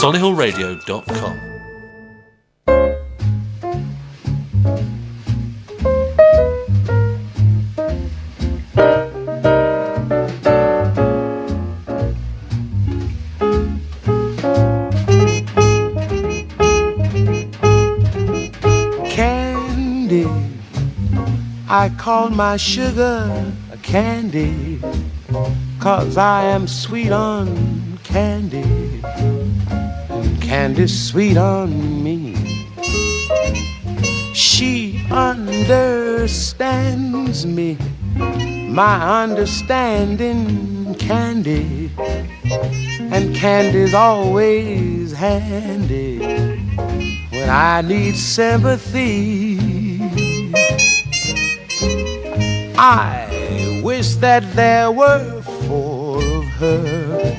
solihullradio.com. I call my sugar a candy, 'cause I am sweet on candy, and candy's sweet on me. She understands me, my understanding candy, and candy's always handy when I need sympathy. I wish that there were 4 of her,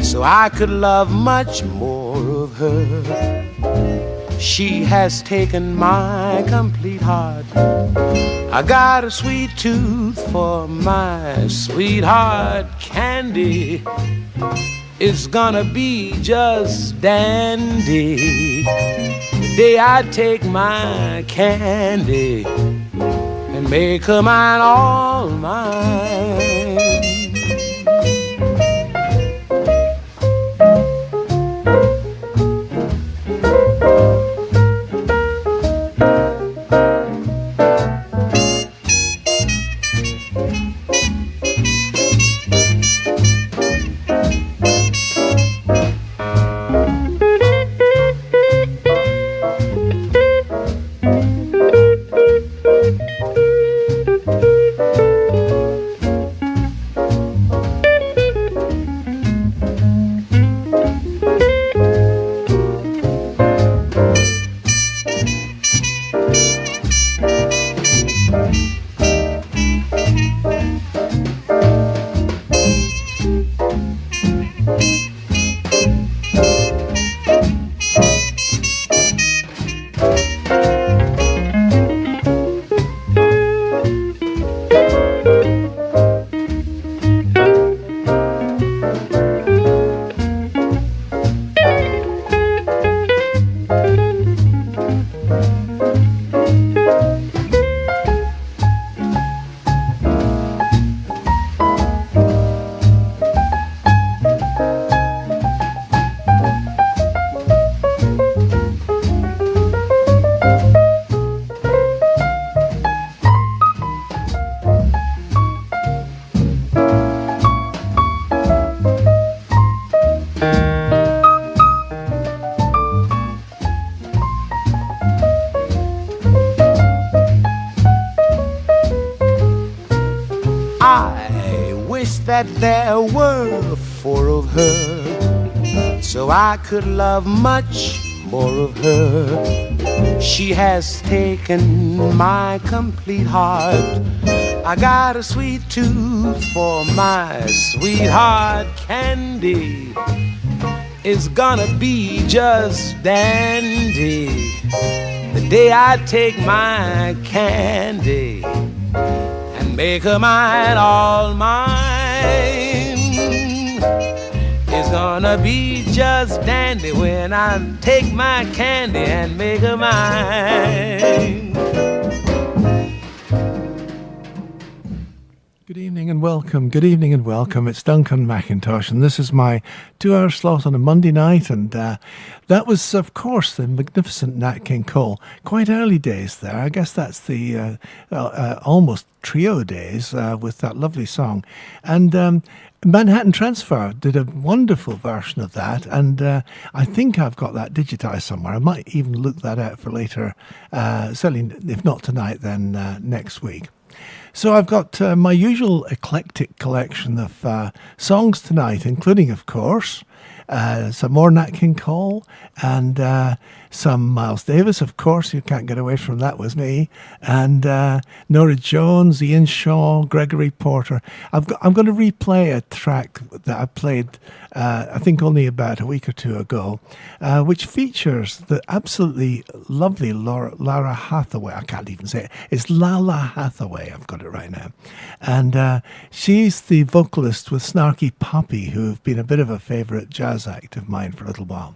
so I could love much more of her. She has taken my complete heart. I got a sweet tooth for my sweetheart. Candy is gonna be just dandy the day I take my candy and make her mine, all mine. That there were 4 of her, so I could love much more of her. She has taken my complete heart. I got a sweet tooth for my sweetheart. Candy is gonna be just dandy the day I take my candy and make her mine, all mine. It's gonna be just dandy when I take my candy and make her mine. Good evening and welcome. Good evening and welcome. It's Duncan McIntosh, and this is my 2-hour slot on a Monday night. And that was, of course, the magnificent Nat King Cole. Quite early days there. I guess that's the almost trio days with that lovely song. And Manhattan Transfer did a wonderful version of that, and I think I've got that digitized somewhere. I might even look that out for later, certainly if not tonight, then next week. So I've got my usual eclectic collection of songs tonight, including, of course, some more Nat King Cole and some Miles Davis, of course. You can't get away from that with me. And Norah Jones, Ian Shaw, Gregory Porter. I'm going to replay a track that I played, I think only about a week or two ago, which features the absolutely lovely Lara Hathaway. I can't even say it. It's Lala Hathaway. I've got it right now. And she's the vocalist with Snarky Puppy, who've been a bit of a favourite jazz act of mine for a little while.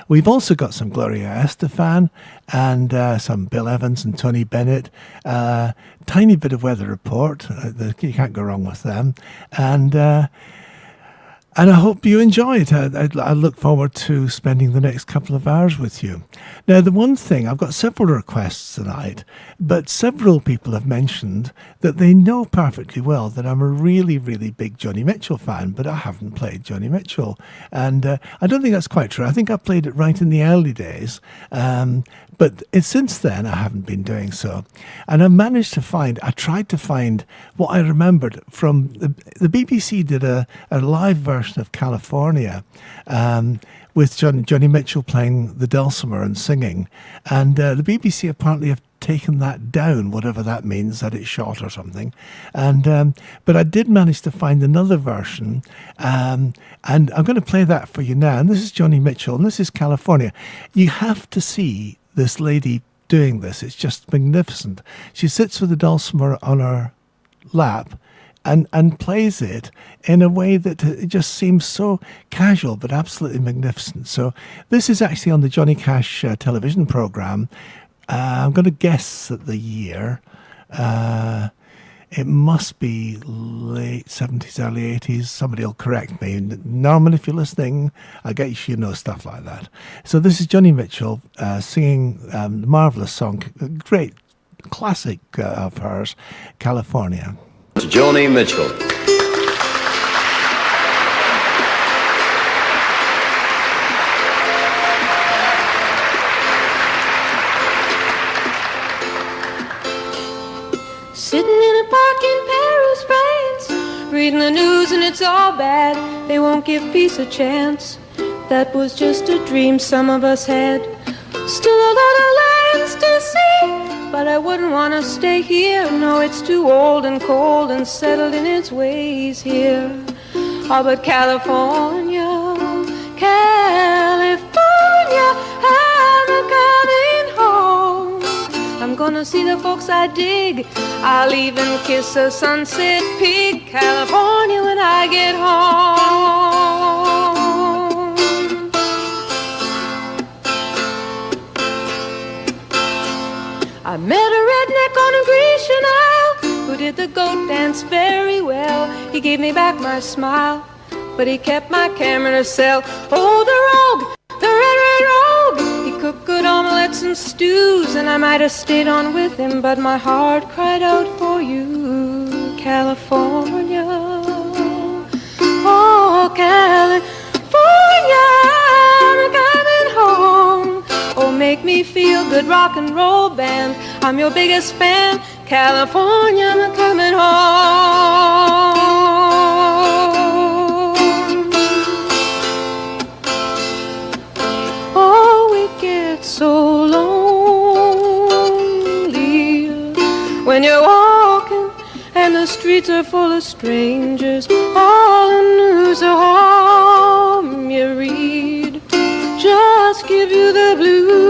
We've also got some Gloria Estefan and some Bill Evans and Tony Bennett. Tiny bit of weather report. You can't go wrong with them. And I hope you enjoy it. I look forward to spending the next couple of hours with you. Now, the one thing, I've got several requests tonight, but several people have mentioned that they know perfectly well that I'm a really, really big Joni Mitchell fan, but I haven't played Joni Mitchell. And I don't think that's quite true. I think I played it right in the early days. But since then, I haven't been doing so. And I tried to find what I remembered from the BBC did a live version of California with Joni Mitchell playing the dulcimer and singing. And the BBC apparently have taken that down, whatever that means, that it's shot or something. And but I did manage to find another version, and I'm going to play that for you now. And this is Joni Mitchell, and this is California. You have to see this lady doing this. It's just magnificent. She sits with the dulcimer on her lap and plays it in a way that it just seems so casual but absolutely magnificent. So this is actually on the Johnny Cash television programme. I'm going to guess at the year. It must be late 70s, early 80s. Somebody will correct me. Norman, if you're listening, I guess you know stuff like that. So this is Joni Mitchell singing the marvellous song, a great classic of hers, California. Joni Mitchell. Sitting in a park in Paris, France, reading the news and it's all bad. They won't give peace a chance. That was just a dream some of us had. Still a lot of lands to see, but I wouldn't want to stay here. No, it's too old and cold and settled in its ways here. Oh, but California, California, I'm coming home. I'm gonna see the folks I dig. I'll even kiss a sunset peak, California, when I get home. I met a redneck on a Grecian Isle who did the goat dance very well. He gave me back my smile, but he kept my camera in a cell. Oh, the rogue, the red rogue. He cooked good omelets and stews, and I might have stayed on with him, but my heart cried out for you, California. Oh, California, I'm coming home. Oh, make me feel good, rock and roll band. I'm your biggest fan, California, I'm coming home. Oh, we get so lonely when you're walking and the streets are full of strangers. All the news of home you read just give you the blues.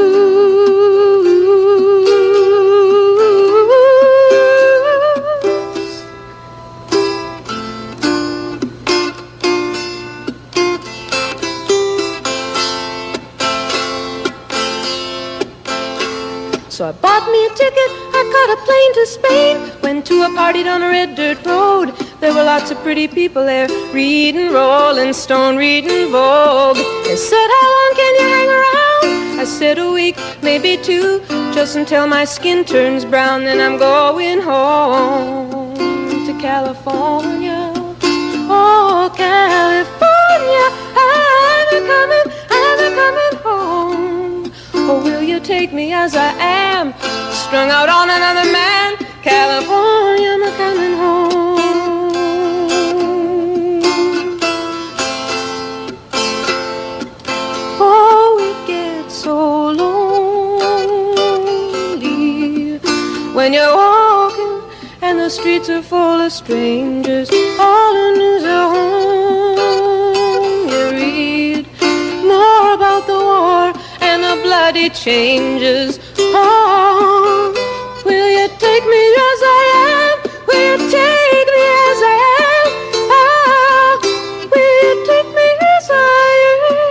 So I bought me a ticket, I caught a plane to Spain, went to a party down a red dirt road. There were lots of pretty people there, reading Rolling Stone, reading Vogue. They said, how long can you hang around? I said, a week, maybe two, just until my skin turns brown. Then I'm going home to California. Oh, California, I'm coming home. Oh, will you take me as I am, strung out on another man? California, I'm coming home. Oh, we get so lonely when you're walking and the streets are full of strangers. All the news at home you read more about the war and the bloody changes. Oh, will you take me as I am? Will you take me as I am? Oh, will you take me as I am?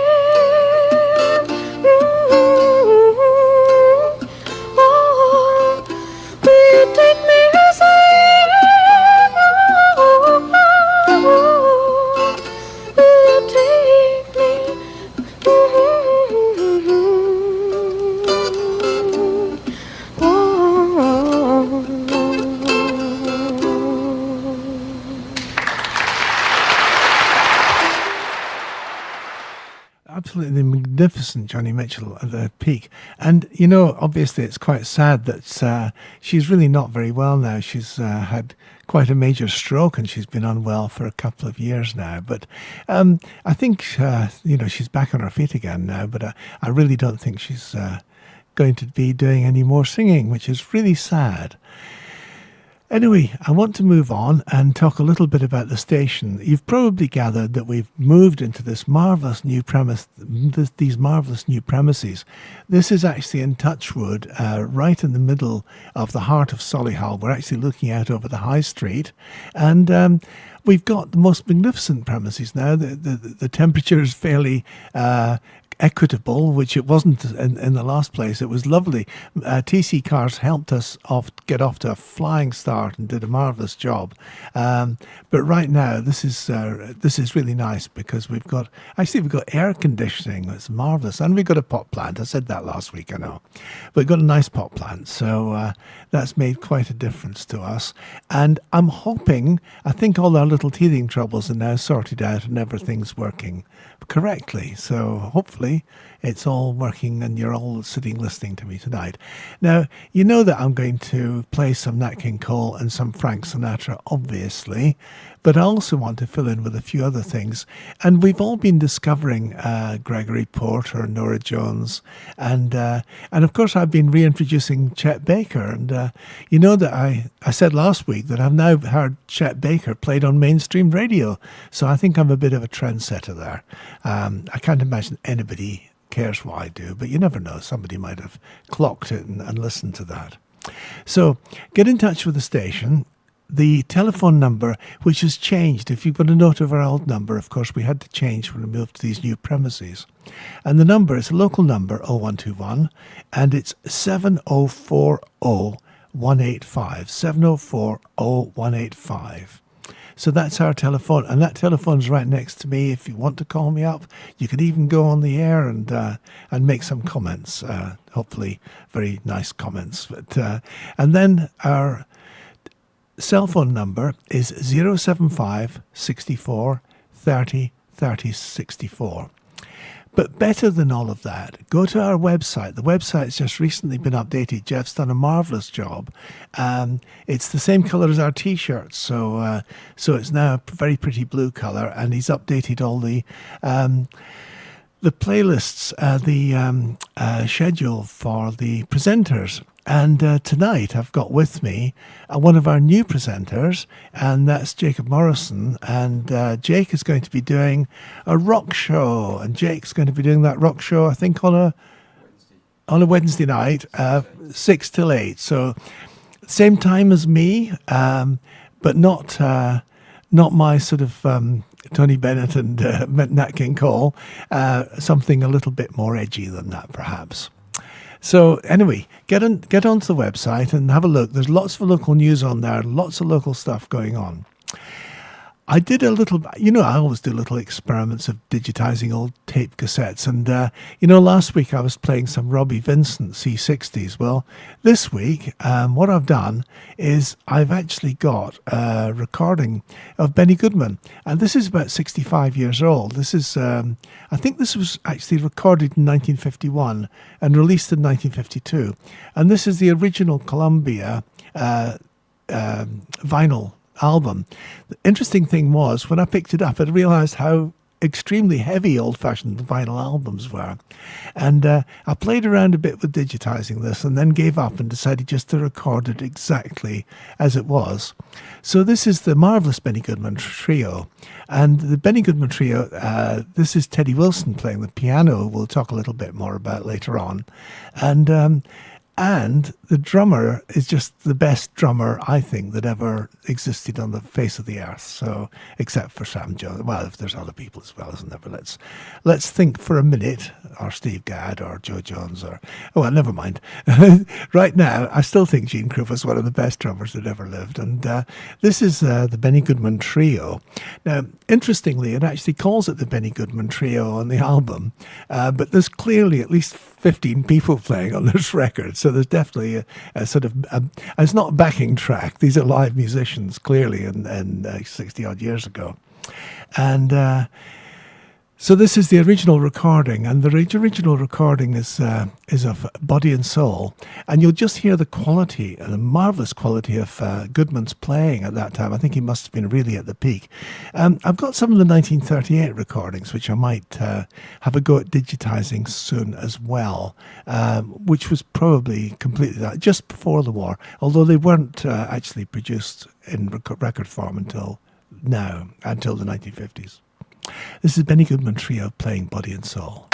magnificent Johnny Mitchell at the peak. And, you know, obviously it's quite sad that she's really not very well now. She's had quite a major stroke and she's been unwell for a couple of years now. But I think, you know, she's back on her feet again now. But I really don't think she's going to be doing any more singing, which is really sad. Anyway, I want to move on and talk a little bit about the station. You've probably gathered that we've moved into this marvellous new premise, these marvellous new premises. This is actually in Touchwood, right in the middle of the heart of Solihull. We're actually looking out over the high street, and we've got the most magnificent premises now. The temperature is fairly equitable, which it wasn't in the last place. It was lovely. TC Cars helped us get off to a flying start and did a marvellous job. But right now, this is really nice because we've got air conditioning. That's marvellous, and we've got a pot plant. I said that last week, I know, but we've got a nice pot plant, so that's made quite a difference to us. And I'm hoping, I think all our little teething troubles are now sorted out and everything's working correctly. So hopefully it's all working and you're all sitting listening to me tonight. Now, you know that I'm going to play some Nat King Cole and some Frank Sinatra, obviously, but I also want to fill in with a few other things. And we've all been discovering Gregory Porter, Norah Jones, and of course I've been reintroducing Chet Baker. And you know that I said last week that I've now heard Chet Baker played on mainstream radio. So I think I'm a bit of a trendsetter there. I can't imagine anybody cares what I do, but you never know. Somebody might have clocked it and listened to that. So get in touch with the station. The telephone number, which has changed, if you've got a note of our old number, of course, we had to change when we moved to these new premises. And the number is a local number, 0121, and it's 7040 185, 704 0185. So that's our telephone, and that telephone's right next to me. If you want to call me up, you can even go on the air and make some comments, hopefully very nice comments. But and then our cell phone number is 075 64 30 30 64. But better than all of that, go to our website. The website's just recently been updated. Jeff's done a marvellous job. It's the same colour as our T-shirts, so it's now a very pretty blue colour, and he's updated all the playlists, the schedule for the presenters. And tonight I've got with me one of our new presenters, and that's Jacob Morrison. And Jake is going to be doing a rock show, and Jake's going to be doing that rock show, I think, on a Wednesday night, 6 till 8. So same time as me, but not my sort of Tony Bennett and Nat King Cole. Something a little bit more edgy than that, perhaps. So anyway, get onto the website and have a look. There's lots of local news on there, lots of local stuff going on. I did a little, I always do little experiments of digitizing old tape cassettes. And, last week I was playing some Robbie Vincent C60s. Well, this week, what I've done is I've actually got a recording of Benny Goodman. And this is about 65 years old. This is, I think this was actually recorded in 1951 and released in 1952. And this is the original Columbia vinyl album. The interesting thing was, when I picked it up, I realised how extremely heavy old-fashioned vinyl albums were. And I played around a bit with digitising this and then gave up and decided just to record it exactly as it was. So this is the marvellous Benny Goodman Trio. And the Benny Goodman Trio, this is Teddy Wilson playing the piano, we'll talk a little bit more about later on. And the drummer is just the best drummer, I think, that ever existed on the face of the earth. So, except for Sam Jones. Well, if there's other people as well, isn't there? But let's think for a minute, or Steve Gadd, or Joe Jones, never mind. Right now, I still think Gene Krupa is one of the best drummers that ever lived. And this is the Benny Goodman Trio. Now, interestingly, it actually calls it the Benny Goodman Trio on the album. But there's clearly at least 15 people playing on this record. So there's definitely a sort of, it's not a backing track. These are live musicians, clearly, and 60 odd years ago. And So this is the original recording, and the original recording is of Body and Soul, and you'll just hear the quality, the marvellous quality of Goodman's playing at that time. I think he must have been really at the peak. I've got some of the 1938 recordings, which I might have a go at digitising soon as well, which was probably completely that, just before the war, although they weren't actually produced in record form until now, until the 1950s. This is Benny Goodman Trio playing Body and Soul.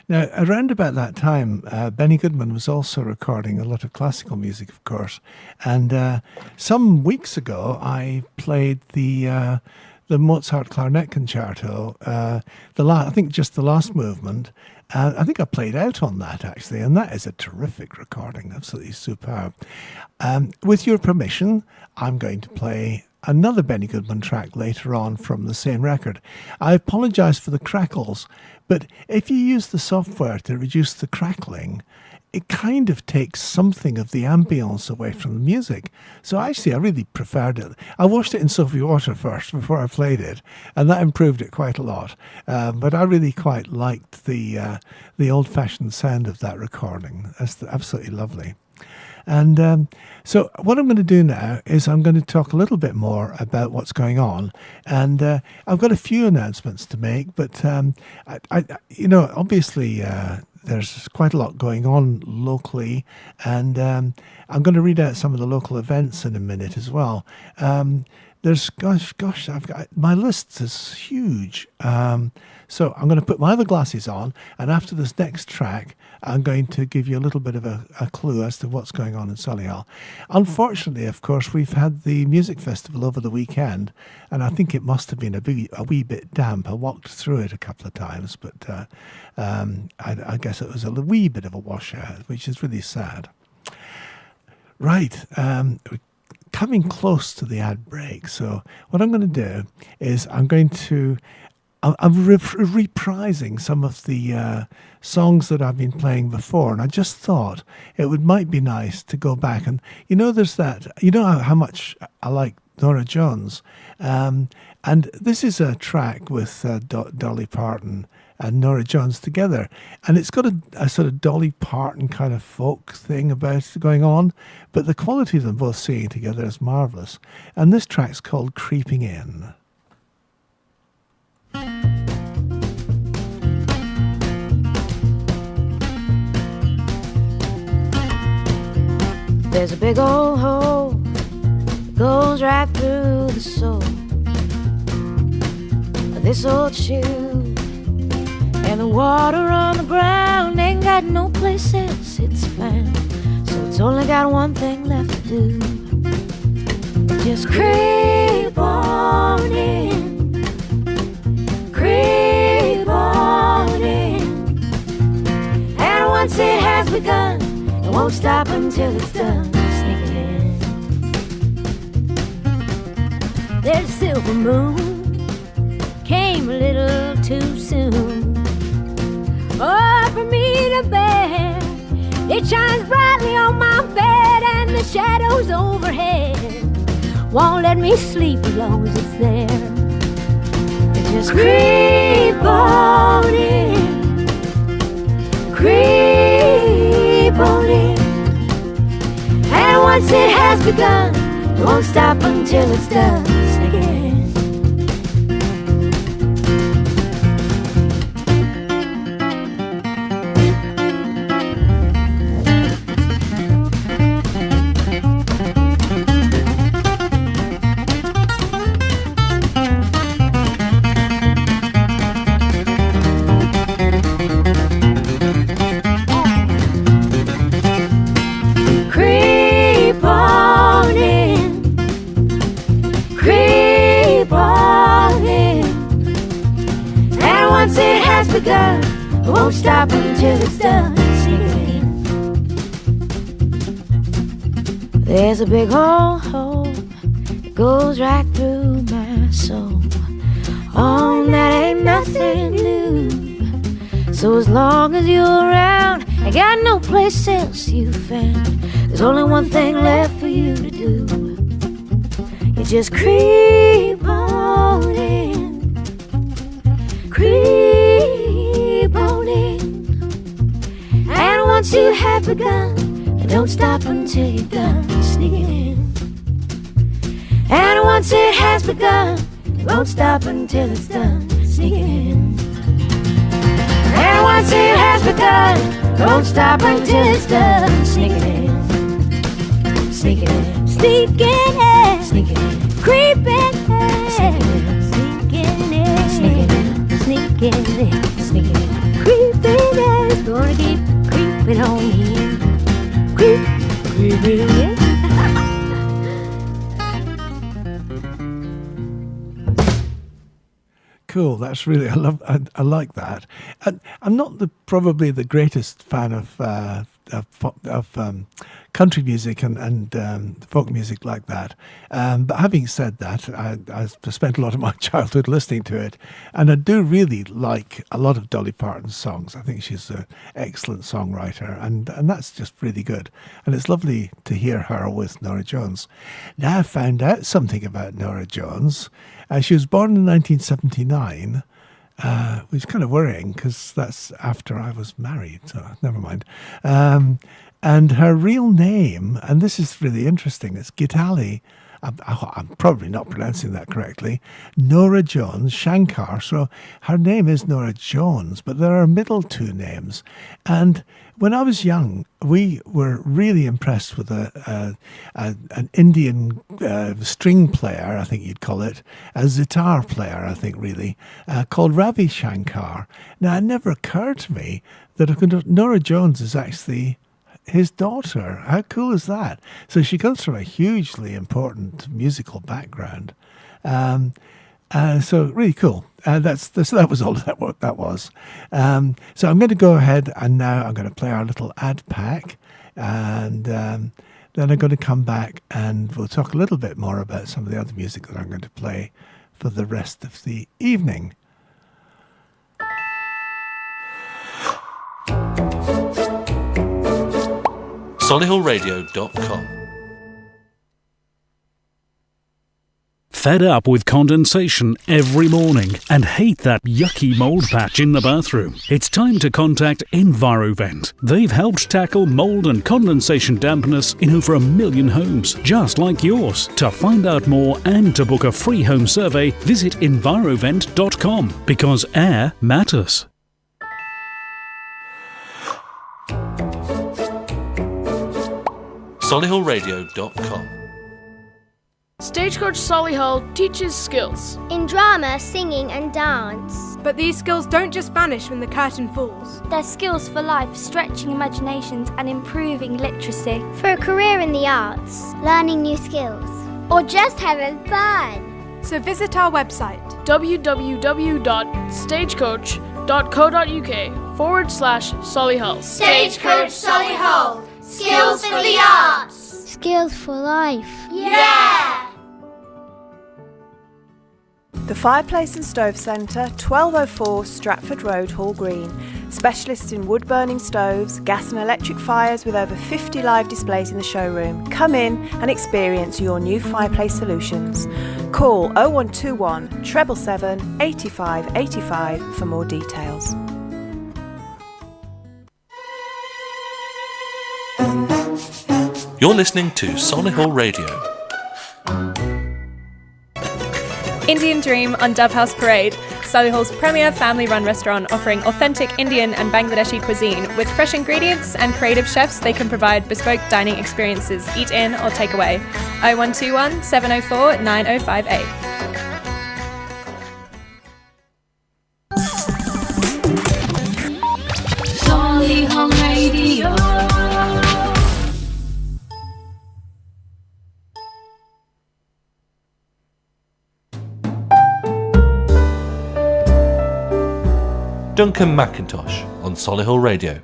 Now, around about that time, Benny Goodman was also recording a lot of classical music, of course. And some weeks ago, I played the Mozart Clarinet Concerto, I think just the last movement. I think I played out on that, actually, and that is a terrific recording, absolutely superb. With your permission, I'm going to play another Benny Goodman track later on from the same record. I apologise for the crackles, but if you use the software to reduce the crackling, it kind of takes something of the ambience away from the music. So actually, I really preferred it. I washed it in soapy water first before I played it, and that improved it quite a lot. But I really quite liked the old-fashioned sound of that recording. That's absolutely lovely. And so what I'm going to do now is I'm going to talk a little bit more about what's going on. And I've got a few announcements to make, but obviously there's quite a lot going on locally, and I'm going to read out some of the local events in a minute as well. there's gosh, I've got my list is huge. So I'm going to put my other glasses on, and after this next track, I'm going to give you a little bit of a clue as to what's going on in Solihull. Unfortunately, of course, we've had the music festival over the weekend, and I think it must have been a wee bit damp. I walked through it a couple of times, but I guess it was a wee bit of a washout, which is really sad. Right, coming close to the ad break. So what I'm going to do is I'm reprising some of the songs that I've been playing before, and I just thought might be nice to go back. And there's that. How much I like Nora Jones, and this is a track with Dolly Parton and Nora Jones together, and it's got a sort of Dolly Parton kind of folk thing about it going on, but the quality of them both singing together is marvellous. And this track's called Creeping In. There's a big old hole that goes right through the sole of this old shoe, and the water on the ground ain't got no place else it's found, so it's only got one thing left to do. Just creep on in, creep on in, and once it has begun, it won't stop until it's done. Sneaking in. There's a silver moon, came a little too soon. Oh, for me to bear, it shines brightly on my bed, and the shadows overhead won't let me sleep as long as it's there. Just creep on in, creep on in, and once it has begun, it won't stop until it's done. Sneak it in. Begun, it won't stop until it's done. Sneaking in. There's a big old hole that goes right through my soul. Oh, that ain't nothing new. So as long as you're around, I got no place else you found. There's only one thing left for you to do. You just creep on in, creep on in, and once you have begun, you don't stop until you're done. Sneaking in, and once it has begun, you won't stop until it's done. Sneaking in, and once it has begun, you won't stop until it's done. Sneaking in, sneaking in, sneaking in, sneaking in, creeping in, sneaking in, sneaking in, sneaking in, sneaking in, sneaking in, creeping in. It's gonna keep creeping on in, creeping in. Cool. That's really I like that. And I'm not probably the greatest fan of country music and folk music like that. But having said that, I spent a lot of my childhood listening to it, and I do really like a lot of Dolly Parton's songs. I think she's an excellent songwriter, and that's just really good. And it's lovely to hear her with Nora Jones. Now I found out something about Nora Jones. She was born in 1979, which is kind of worrying because that's after I was married, so never mind. And her real name, and this is really interesting, it's Gitali I'm probably not pronouncing that correctly, Nora Jones Shankar. So her name is Nora Jones, but there are middle two names. And when I was young, we were really impressed with an Indian string player, I think you'd call it, a sitar player, I think really, called Ravi Shankar. Now, it never occurred to me that Nora Jones is actually his daughter. How cool is that? So she comes from a hugely important musical background. So really cool. That was all that was. So I'm going to go ahead and now I'm going to play our little ad pack, and then I'm going to come back and we'll talk a little bit more about some of the other music that I'm going to play for the rest of the evening. Solihullradio.com. Fed up with condensation every morning and hate that yucky mould patch in the bathroom? It's time to contact EnviroVent. They've helped tackle mould and condensation dampness in over 1 million homes, just like yours. To find out more and to book a free home survey, visit EnviroVent.com, because air matters. Solihullradio.com. Stagecoach Solihull teaches skills in drama, singing and dance. But these skills don't just vanish when the curtain falls. They're skills for life, stretching imaginations and improving literacy. For a career in the arts, learning new skills, or just having fun. So visit our website www.stagecoach.co.uk/Solihull. Stagecoach Solihull. Skills for the arts. Skills for life. Yeah! The Fireplace and Stove Centre, 1204 Stratford Road, Hall Green. Specialists in wood-burning stoves, gas and electric fires with over 50 live displays in the showroom. Come in and experience your new fireplace solutions. Call 0121 777 85 85 for more details. You're listening to Solihull Radio. Indian Dream on Dove House Parade, Solihull's premier family-run restaurant offering authentic Indian and Bangladeshi cuisine with fresh ingredients and creative chefs. They can provide bespoke dining experiences, eat in or take away. 0121 704 9058. Solihull Radio. Duncan McIntosh on Solihull Radio.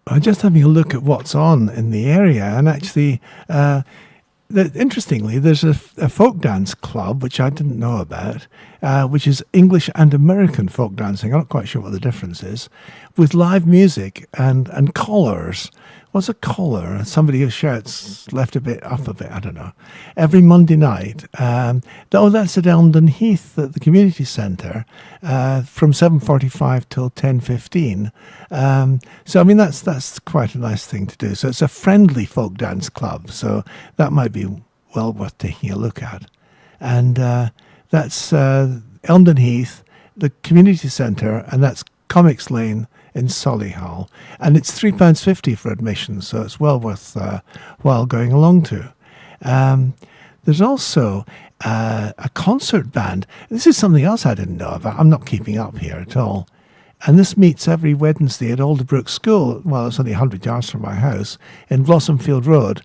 I'm just having a look at what's on in the area, and actually, interestingly, there's a folk dance club, which I didn't know about, which is English and American folk dancing. I'm not quite sure what the difference is, with live music and collars. What's a collar? Somebody who shouts left a bit, up a bit, I don't know. Every Monday night. That's at Elmdon Heath at the community centre from 7:45 till 10:15. So, I mean, that's quite a nice thing to do. So it's a friendly folk dance club. So that might be well worth taking a look at. And that's Elmdon Heath, the community centre, and that's Comics Lane in Solihull, and it's £3.50 for admission, so it's well worth while going along to. There's also a concert band. This is something else I didn't know about. I'm not keeping up here at all. And this meets every Wednesday at Alderbrook School, well, it's only 100 yards from my house, in Blossomfield Road,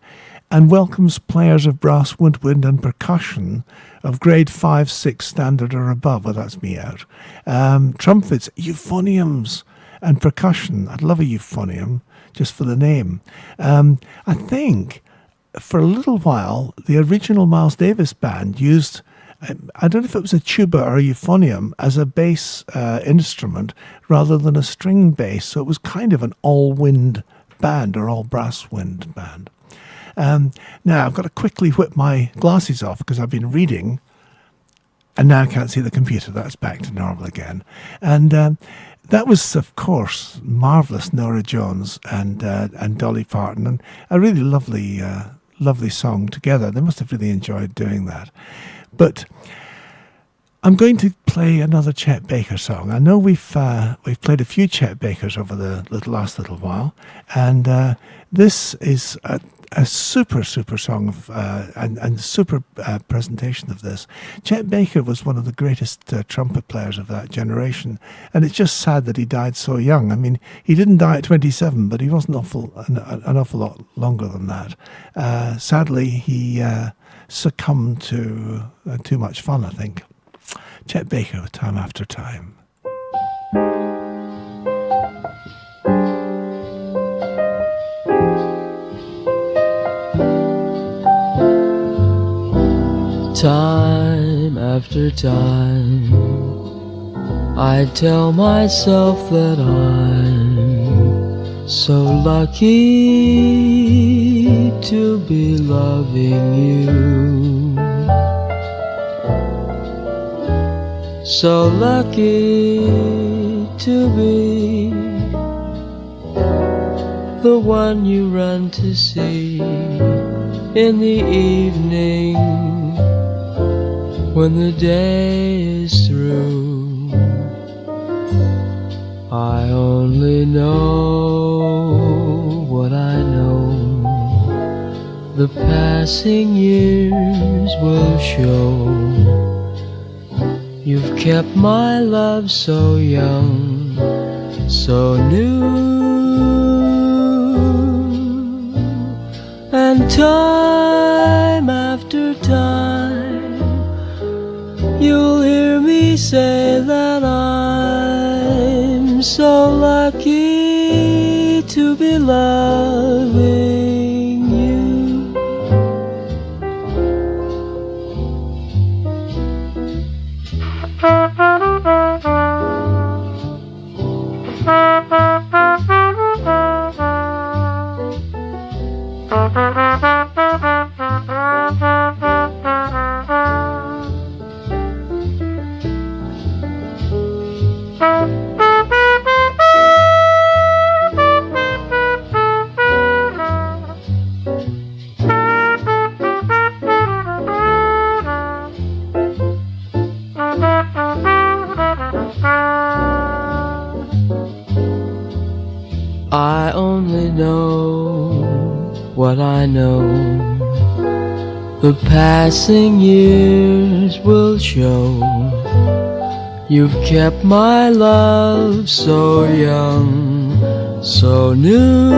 and welcomes players of brass, woodwind and percussion of grade 5, 6 standard or above. Well, that's me out. Trumpets, euphoniums, and percussion. I'd love a euphonium just for the name. I think for a little while the original Miles Davis band used, I don't know if it was a tuba or a euphonium as a bass instrument rather than a string bass. So it was kind of an all-wind band or all-brass wind band. Now I've got to quickly whip my glasses off because I've been reading and now I can't see the computer. That's back to normal again. And that was, of course, marvellous Nora Jones and Dolly Parton, and a really lovely lovely song together. They must have really enjoyed doing that. But I'm going to play another Chet Baker song. I know we've played a few Chet Bakers over the last little while, and this is a super song of, and super presentation of this. Chet Baker was one of the greatest trumpet players of that generation, and it's just sad that he died so young. I mean, he didn't die at 27, but he was an awful lot longer than that. Sadly, he succumbed to too much fun, I think. Chet Baker with Time After Time. Time after time, I tell myself that I'm so lucky to be loving you, so lucky to be the one you run to see in the evening when the day is through. I only know what I know. The passing years will show. You've kept my love so young, so new. And time after time, you'll hear me say that I'm so lucky to be loving you. I only know what I know. The passing years will show. You've kept my love so young, so new.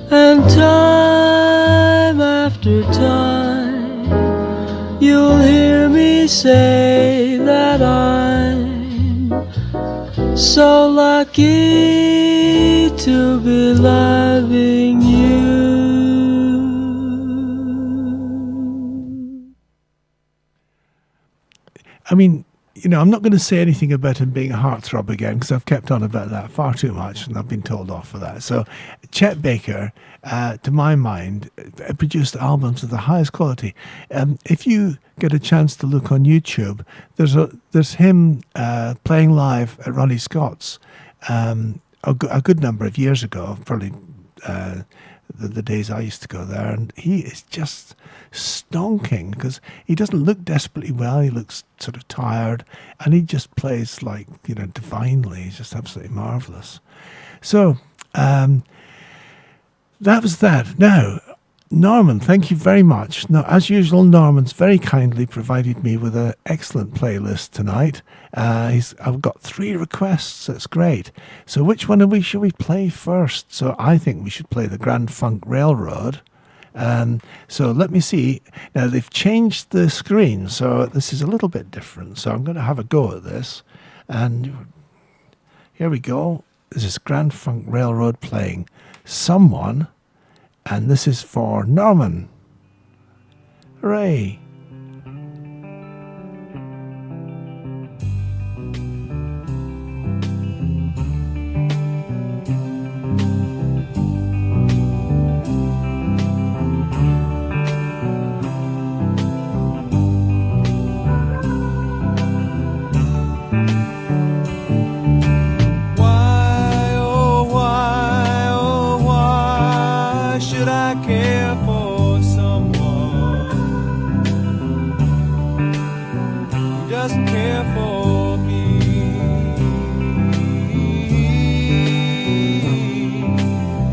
And time after time, you'll hear me say that I'm so lucky to be loving you. I mean, you know, I'm not going to say anything about him being a heartthrob again, because I've kept on about that far too much and I've been told off for that. So Chet Baker, to my mind, produced albums of the highest quality. If you get a chance to look on YouTube, there's him playing live at Ronnie Scott's a good number of years ago, probably the days I used to go there, and he is just stonking because he doesn't look desperately well. He looks sort of tired, and he just plays like, you know, divinely. He's just absolutely marvelous. So that was that. Now, Norman, thank you very much. Now, as usual, Norman's very kindly provided me with an excellent playlist tonight. I've got 3 requests. That's great. So which one should we play first? So I think we should play the Grand Funk Railroad. So let me see. Now, they've changed the screen, so this is a little bit different. So I'm going to have a go at this. And here we go. This is Grand Funk Railroad playing Someone. And this is for Norman. Hooray! Why, oh why, should I care for someone who doesn't care for me?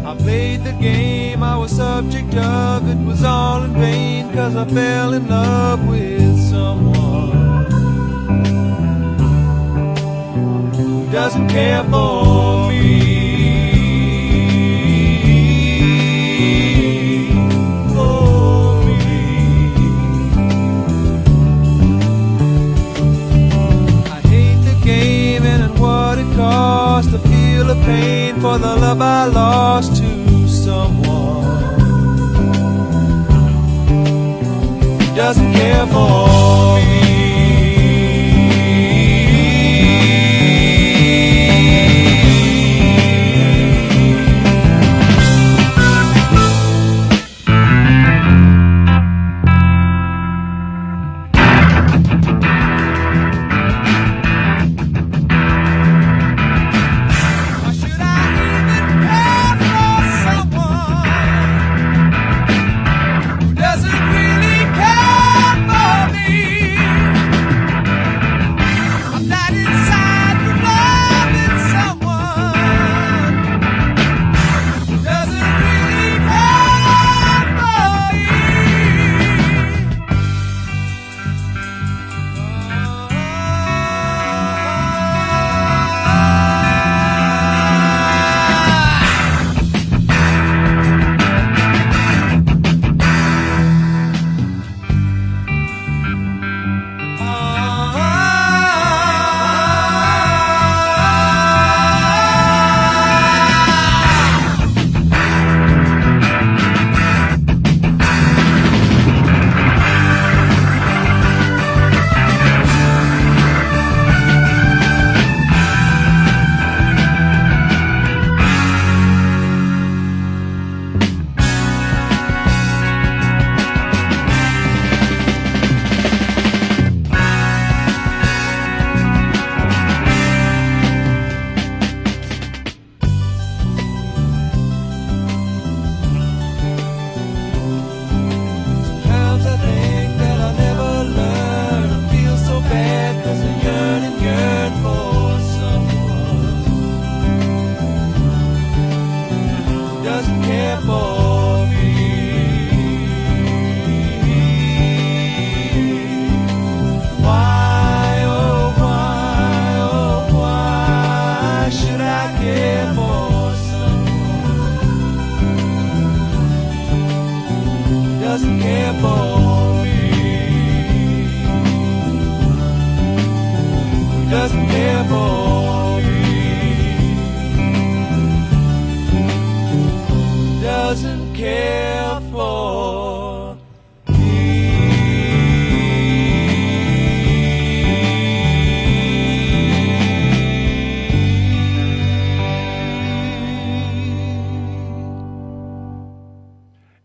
I played the game, I was subject of it, was all in vain, 'cause I fell in love with someone who doesn't care for me. Cost to feel the pain for the love I lost to someone who doesn't care for me.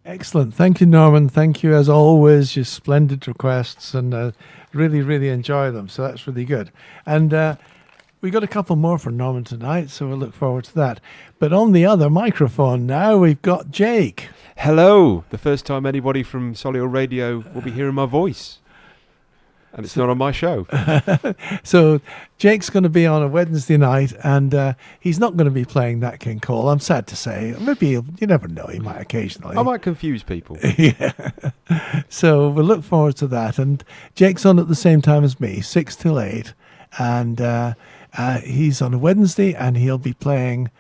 Excellent. Thank you, Norman. Thank you, as always, your splendid requests, and really, really enjoy them. So that's really good. And we got a couple more for Norman tonight, so we'll look forward to that. But on the other microphone now, we've got Jake. Hello. The first time anybody from Solihull Radio will be hearing my voice. And it's not on my show. So Jake's going to be on a Wednesday night, and he's not going to be playing Nat King Cole, I'm sad to say. Maybe, you never know, he might occasionally. I might confuse people. Yeah. So we'll look forward to that. And Jake's on at the same time as me, 6 till 8. And he's on a Wednesday, and he'll be playing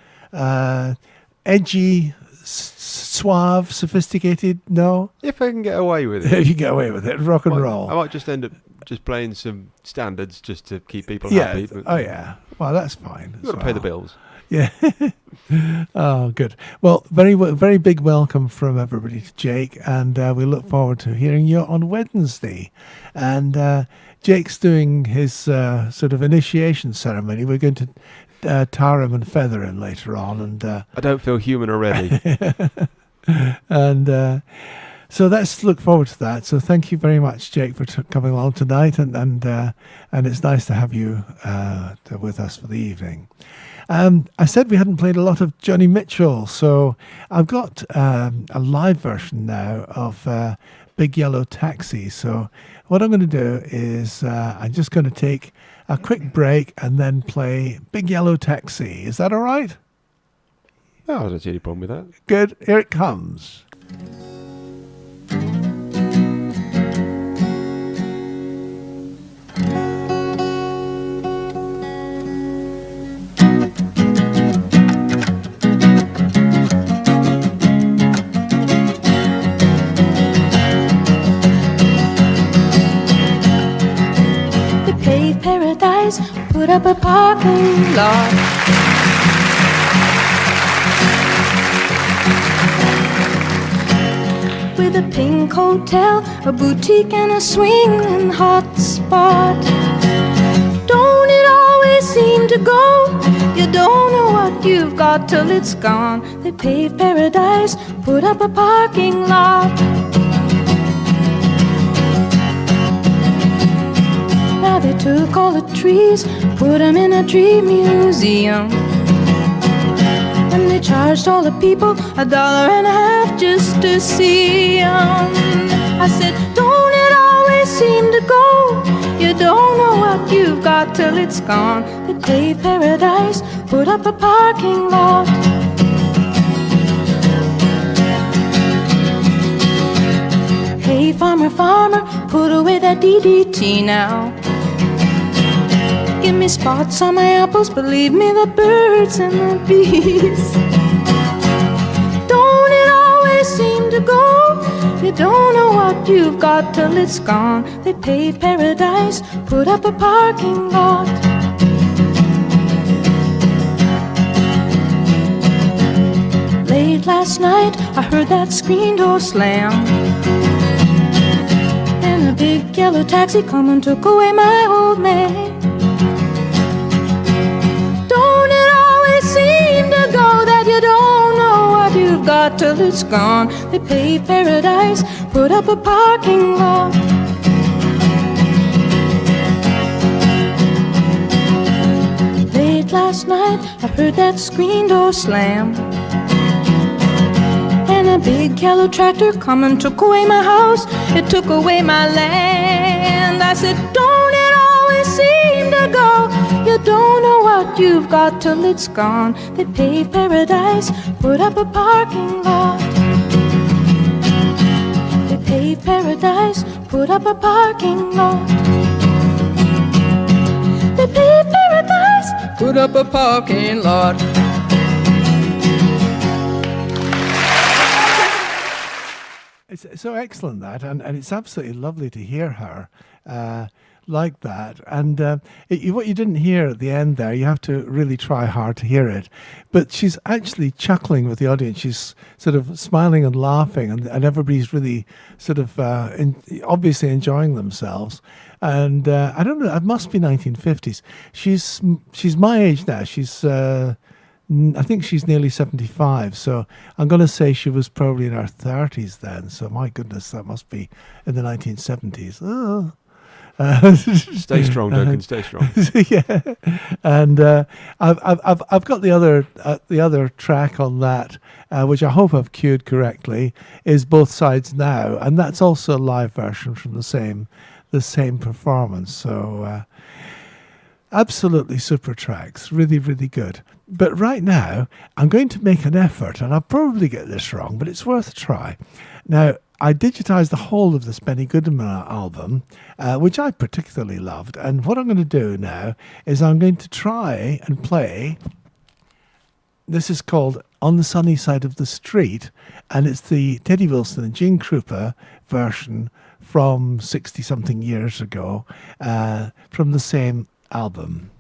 edgy, suave, sophisticated, no? If I can get away with it. If you get away with it, rock and roll. I might just end up just playing some standards just to keep people Yeah. happy. But Oh, yeah. Well, that's fine. you've got to pay the bills. Yeah. Oh, good. Well, very big welcome from everybody to Jake, and we look forward to hearing you on Wednesday. And Jake's doing his sort of initiation ceremony. We're going to tar him and feather him later on. And I don't feel human already. and So let's look forward to that. So thank you very much, Jake, for coming along tonight, and it's nice to have you with us for the evening. I said we hadn't played a lot of Joni Mitchell, so I've got a live version now of Big Yellow Taxi. So what I'm going to do is I'm just going to take a quick break and then play Big Yellow Taxi. Is that all right? No, I don't see any problem with that. Good. Here it comes. Paradise, put up a parking lot. With a pink hotel, a boutique and a swinging hot spot. Don't it always seem to go? You don't know what you've got till it's gone. They paved paradise, put up a parking lot. Now they took all the trees, put them in a tree museum. And they charged all the people $1.50 just to see 'em. I said, don't it always seem to go? You don't know what you've got till it's gone. They paved paradise, put up a parking lot. Hey farmer, farmer, put away that DDT now. Give me spots on my apples, believe me, the birds and the bees. Don't it always seem to go? You don't know what you've got till it's gone. They paved paradise, put up a parking lot. Late last night, I heard that screen door slam. And a big yellow taxi come and took away my old man. You don't know what you've got till it's gone. They paved paradise, put up a parking lot. Late last night, I heard that screen door slam. And a big yellow tractor come and took away my house. It took away my land. I said, don't it always seem to go? You don't know what you've got till it's gone. They paved paradise, put up a parking lot. They paved paradise, put up a parking lot. They paved paradise, put up a parking lot. It's so excellent, that, and it's absolutely lovely to hear her like that. And what you didn't hear at the end there, you have to really try hard to hear it. But she's actually chuckling with the audience. She's sort of smiling and laughing, and everybody's really sort of obviously enjoying themselves. And I don't know, it must be 1950s. She's my age now. She's I think she's nearly 75, so I'm going to say she was probably in her 30s then. So my goodness, that must be in the 1970s. Oh. Stay strong, Duncan. Stay strong. Yeah, and I've got the other track on that, which I hope I've cued correctly, is Both Sides Now, and that's also a live version from the same performance. So absolutely super tracks, really, really good. But right now, I'm going to make an effort, and I'll probably get this wrong, but it's worth a try. Now, I digitized the whole of this Benny Goodman album, which I particularly loved. And what I'm going to do now is I'm going to try and play. This is called On the Sunny Side of the Street, and it's the Teddy Wilson and Gene Krupa version from 60-something years ago, from the same album.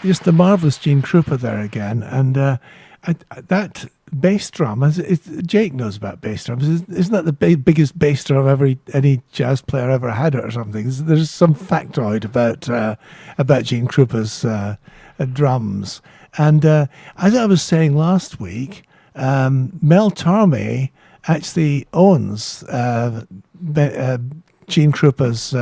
Just the marvellous Gene Krupa there again, and that bass drum. Jake knows about bass drums. Isn't that the biggest bass drum any jazz player ever had, or something? There's some factoid about Gene Krupa's drums. And as I was saying last week, Mel Tormé actually owns Gene Krupa's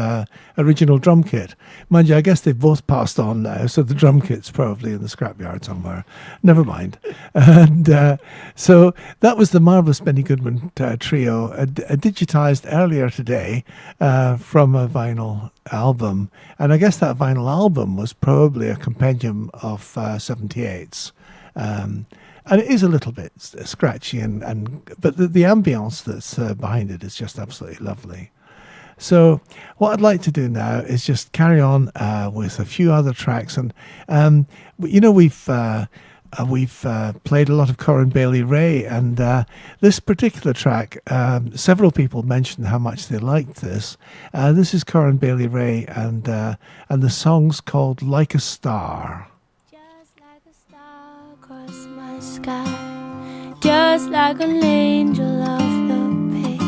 original drum kit. Mind you, I guess they've both passed on now, so the drum kit's probably in the scrapyard somewhere. Never mind. And so that was the marvellous Benny Goodman trio, digitised earlier today from a vinyl album. And I guess that vinyl album was probably a compendium of 78s. And it is a little bit scratchy, but the ambience that's behind it is just absolutely lovely. So what I'd like to do now is just carry on with a few other tracks, and we've played a lot of Corinne Bailey Rae, and this particular track, several people mentioned how much they liked this. This is Corinne Bailey Rae, and the song's called "Like a Star." Just like a star across my sky, just like an angel off the page.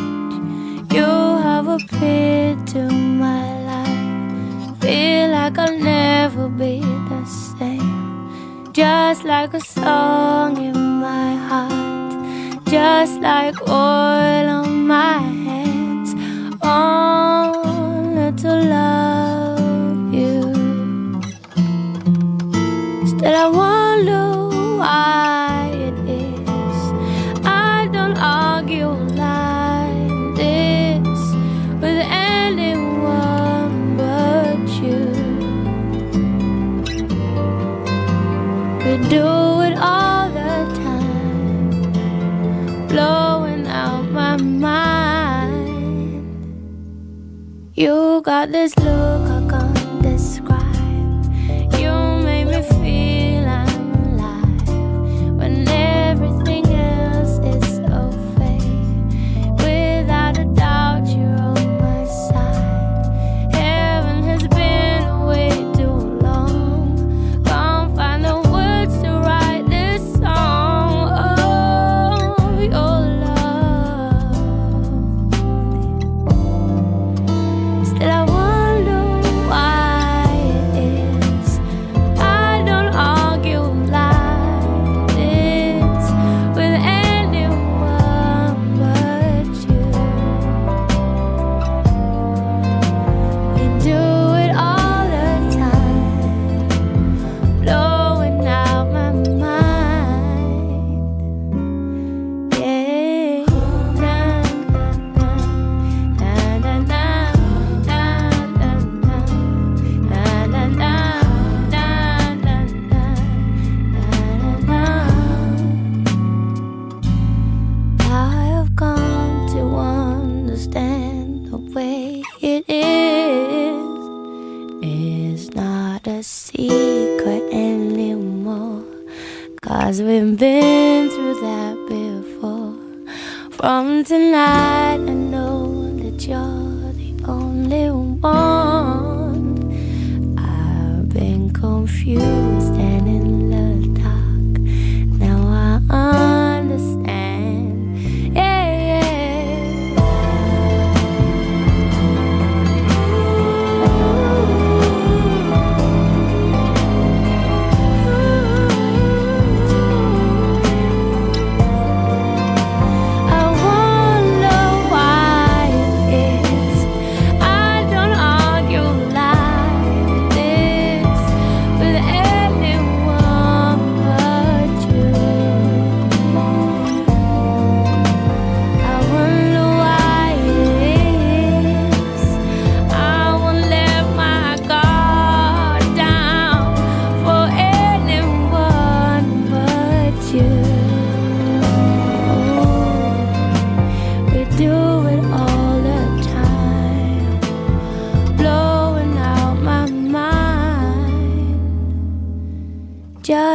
You have appeared to my life. Feel like I'll never be the same. Just like a song in my heart, just like oil on my hands. Only to love you. Still I wonder why it is I don't argue like this with anyone but you. We do it all the time, blowing out my mind. You got this look I can't describe. You make me feel I'm alive when everything else is so fake. Without a doubt you're on my side. Heaven has been away too long. Can't find the words to write this song of your love. Still I wonder is not a secret anymore, 'cause we've been through that before. From tonight I know that you're the only one. I've been confused and in the dark. Now I understand. Yeah,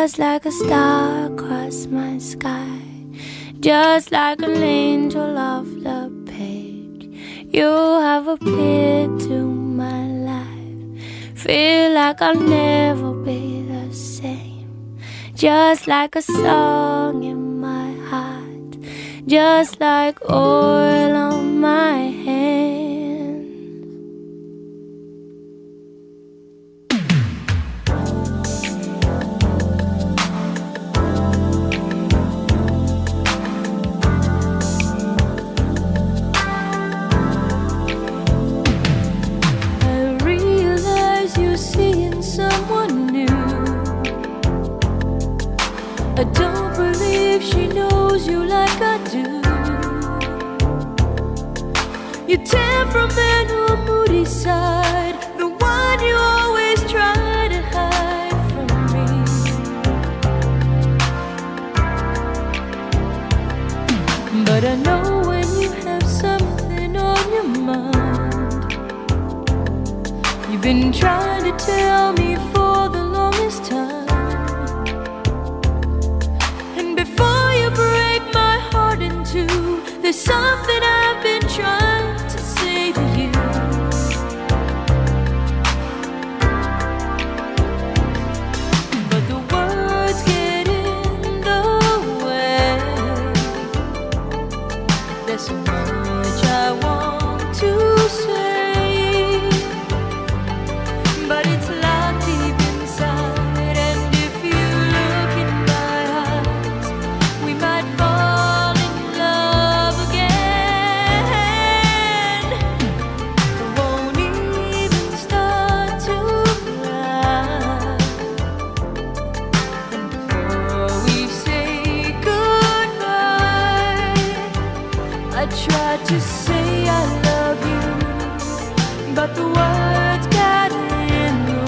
just like a star across my sky, just like an angel off the page. You have appeared to my life. Feel like I'll never be the same. Just like a song in my heart, just like oil on my hand. I don't believe she knows you like I do. Your temperamental, moody side, the one you always try to hide from me. But I know when you have something on your mind. You've been trying to tell me for the longest time. There's something I've been trying to say to you. But the words get in the way. There's so much I want to say, but it's locked deep inside. And if you look in my eyes, we might fall in love again. Won't even start to cry. And before we say goodbye, I tried to say I love you, but the words got in the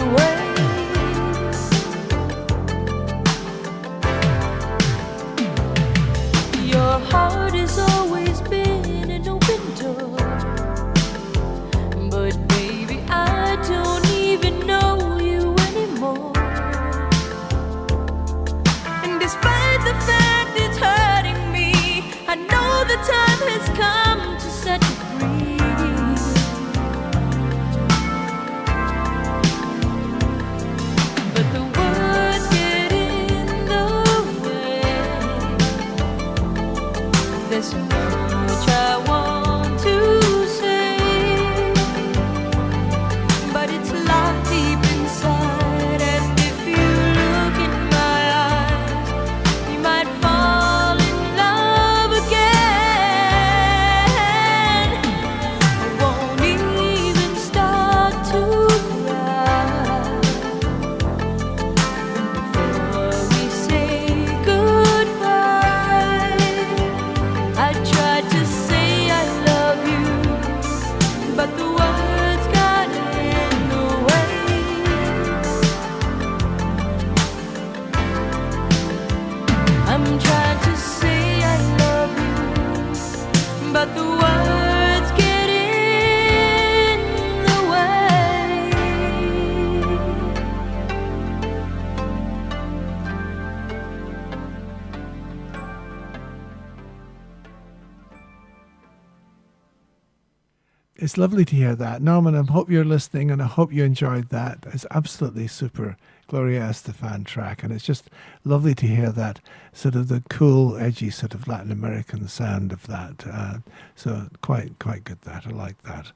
It's lovely to hear that. Norman, I hope you're listening and I hope you enjoyed that. It's absolutely super Gloria Estefan track, and it's just lovely to hear that sort of the cool, edgy sort of Latin American sound of that. So quite good that. I like that.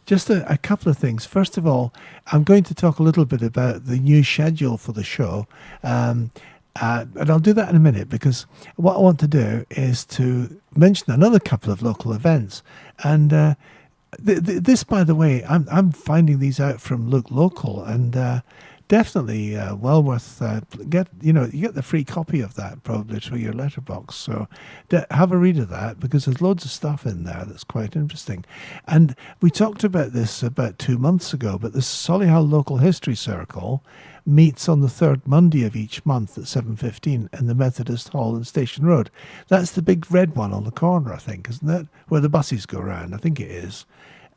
Just a couple of things. First of all, I'm going to talk a little bit about the new schedule for the show. And I'll do that in a minute, because what I want to do is to mention another couple of local events. And this, by the way, I'm finding these out from Look Local, and definitely well worth you get the free copy of that probably through your letterbox. So have a read of that, because there's loads of stuff in there that's quite interesting. And we talked about this about 2 months ago, but the Solihull Local History Circle meets on the third Monday of each month at 7:15 in the Methodist Hall in Station Road. That's the big red one on the corner, I think, isn't it? Where the buses go round, I think it is.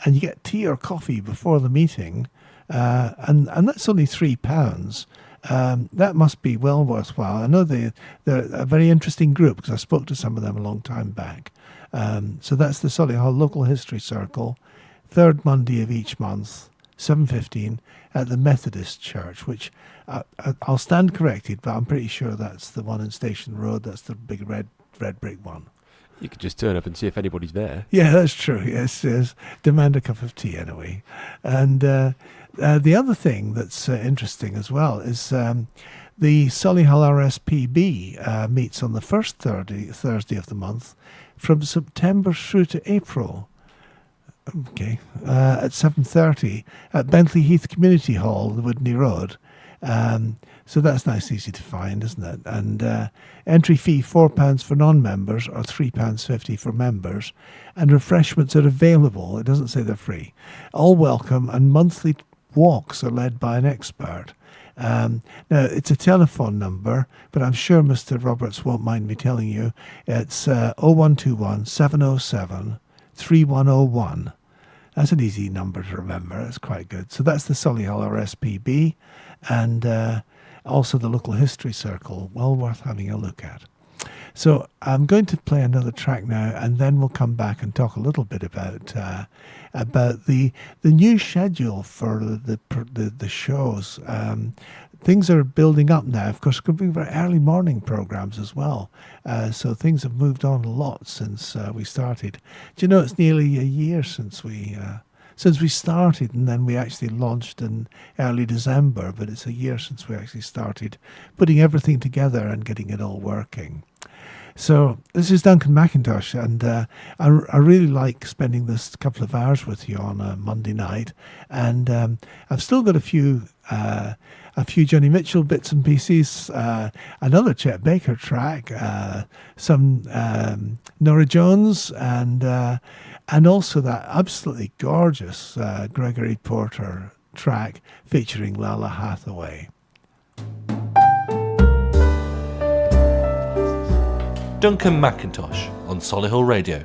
And you get tea or coffee before the meeting, and that's only £3. That must be well worthwhile. I know they're a very interesting group, because I spoke to some of them a long time back. So that's the Solihull Local History Circle, third Monday of each month, 7:15 at the Methodist Church, which I'll stand corrected, but I'm pretty sure that's the one in Station Road. That's the big red brick one. You could just turn up and see if anybody's there. Yeah, that's true. Yes. Demand a cup of tea anyway. And the other thing that's interesting as well is the Solihull RSPB meets on the first Thursday of the month from September through to April. Okay, at 7:30 at Bentley Heath Community Hall, the Woodney Road. So that's nice, easy to find, isn't it? And entry fee £4 for non-members, or £3.50 for members, and refreshments are available. It doesn't say they're free. All welcome, and monthly walks are led by an expert. Now, it's a telephone number, but I'm sure Mr. Roberts won't mind me telling you. It's 0121 707 3101. That's an easy number to remember. It's quite good. So that's the Solihull RSPB, and also the Local History Circle. Well worth having a look at. So I'm going to play another track now, and then we'll come back and talk a little bit about the new schedule for the shows. Things are building up now. Of course, it could be very early morning programs as well. So things have moved on a lot since we started. Do you know it's nearly a year since we started, and then we actually launched in early December, but it's a year since we actually started putting everything together and getting it all working. So this is Duncan McIntosh, and I really like spending this couple of hours with you on a Monday night. And I've still got a few Johnny Mitchell bits and pieces, another Chet Baker track, some Norah Jones, and also that absolutely gorgeous Gregory Porter track featuring Lala Hathaway. Duncan McIntosh on Solihull Radio.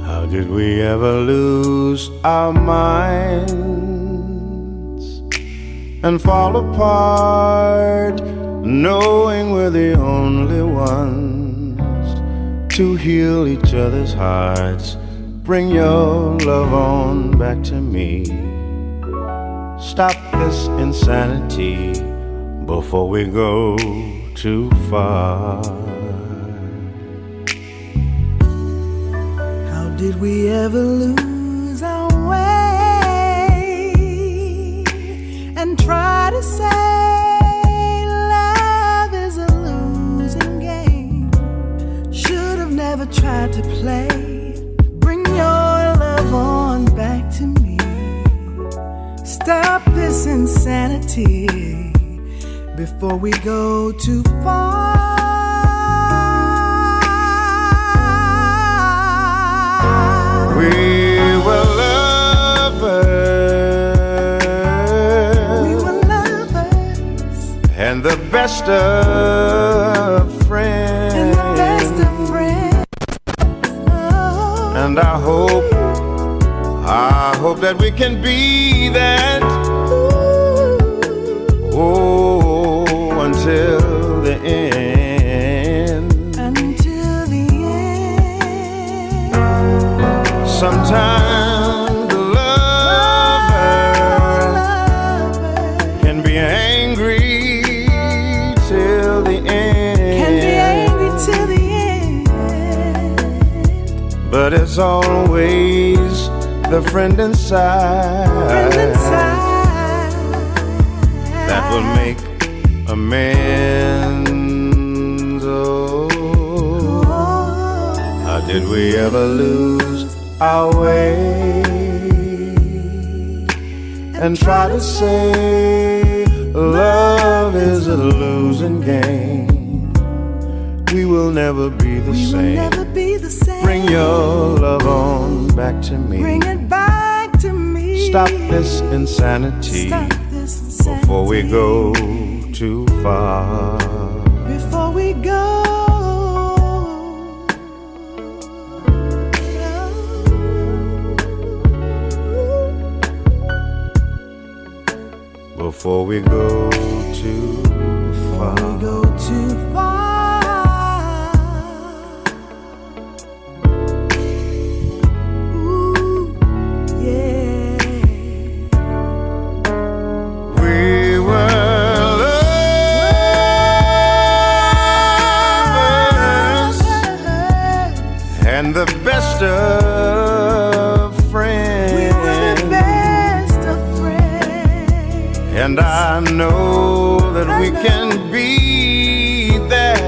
How did we ever lose our minds and fall apart, knowing we're the only ones to heal each other's hearts? Bring your love on back to me. Stop this insanity before we go too far. How did we ever lose our way and try to say never tried to play? Bring your love on back to me. Stop this insanity before we go too far. We were lovers. We were lovers. And the best of friends. And the best of friends. And I hope I hope that we can be that. Oh, until the end. Until the end. Sometimes the lover can be angry till the end. Can be angry till the end. But it's always the friend inside, that will make amends. Oh, how did we ever lose our way and try to say love is a losing game? We will never be the same. Bring your love on back to me. Bring it back to me. Stop this insanity. Before we go too far. Before we go. Before we go too far. Before we go too far. The best of friends. We were the best of friends. And I know that we can be that.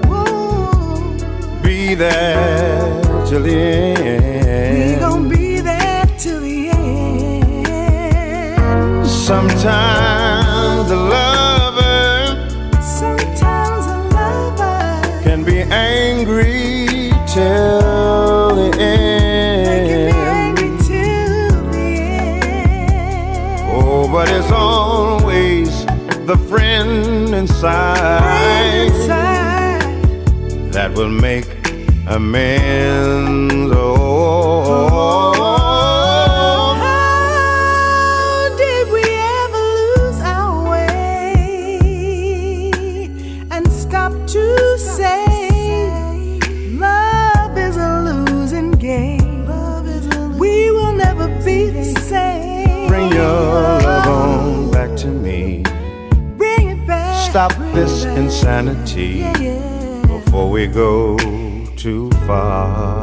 Whoa. Be that till the end. We gon' be there till the end. Sometimes a lover can be angry till the end. Oh, but it's always the friend inside that will make amends. Oh, how did we ever lose our way and stop to say we will never be the same? Bring your love on back to me. Bring it back. Stop this insanity before we go too far.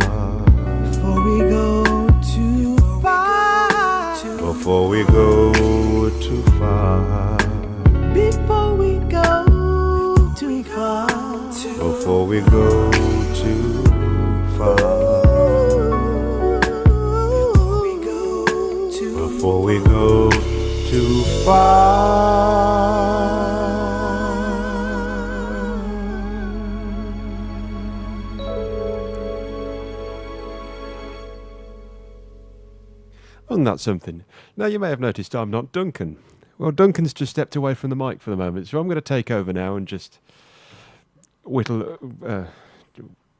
Before we go too far. Before we go too far. Before we go too far. Before we go too far. Before we go too far. Wasn't that something? Now, you may have noticed I'm not Duncan. Well, Duncan's just stepped away from the mic for the moment, so I'm going to take over now and just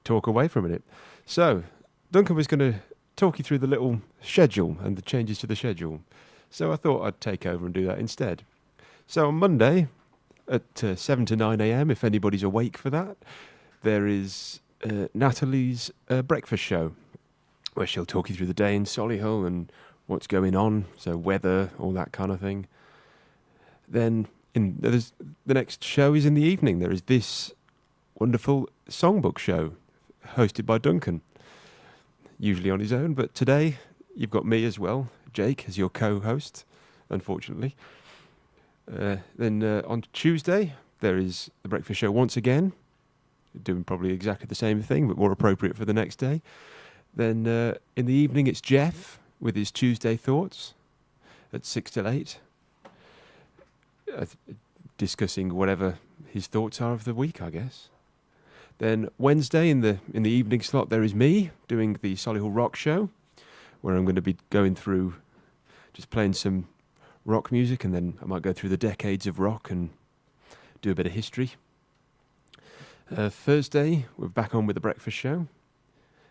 talk away for a minute. So, Duncan was going to talk you through the little schedule and the changes to the schedule. So I thought I'd take over and do that instead. So on Monday at 7 to 9 a.m, if anybody's awake for that, there is Natalie's breakfast show, where she'll talk you through the day in Solihull and what's going on, so weather, all that kind of thing. Then the next show is in the evening. There is this wonderful Songbook Show, hosted by Duncan, usually on his own, but today you've got me as well, Jake, as your co-host, unfortunately. Then on Tuesday, there is the breakfast show once again, doing probably exactly the same thing, but more appropriate for the next day. Then in the evening, it's Jeff with his Tuesday Thoughts at 6 till 8, discussing whatever his thoughts are of the week, I guess. Then Wednesday in the evening slot, there is me doing the Solihull Rock Show, where I'm going to be going through, just playing some rock music, and then I might go through the decades of rock and do a bit of history. Thursday, we're back on with the breakfast show,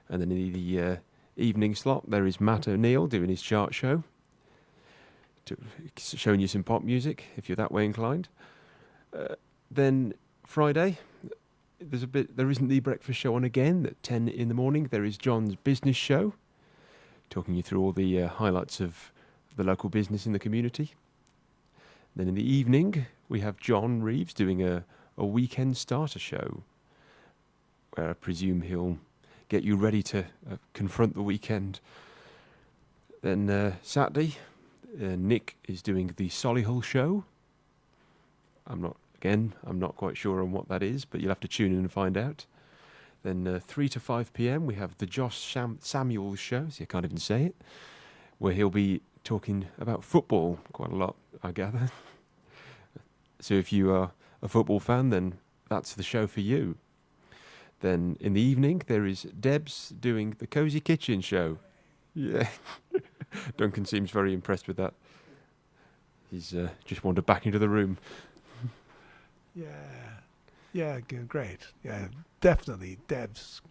and then in the evening slot, there is Matt O'Neill doing his chart show, showing you some pop music if you're that way inclined. Then Friday, there isn't the breakfast show on again at 10 in the morning. There is John's business show, talking you through all the highlights of the local business in the community. Then in the evening, we have John Reeves doing a weekend starter show, where I presume he'll get you ready to confront the weekend. Then Saturday, Nick is doing the Solihull show. I'm not quite sure on what that is, but you'll have to tune in and find out. Then 3 to 5 p.m. we have the Josh Samuels show, see I can't even say it, where he'll be talking about football quite a lot, I gather. So if you are a football fan, then that's the show for you. Then in the evening, there is Debs doing the Cozy Kitchen show. Yeah. Duncan seems very impressed with that. He's just wandered back into the room. Yeah, great. Yeah, definitely. Debs.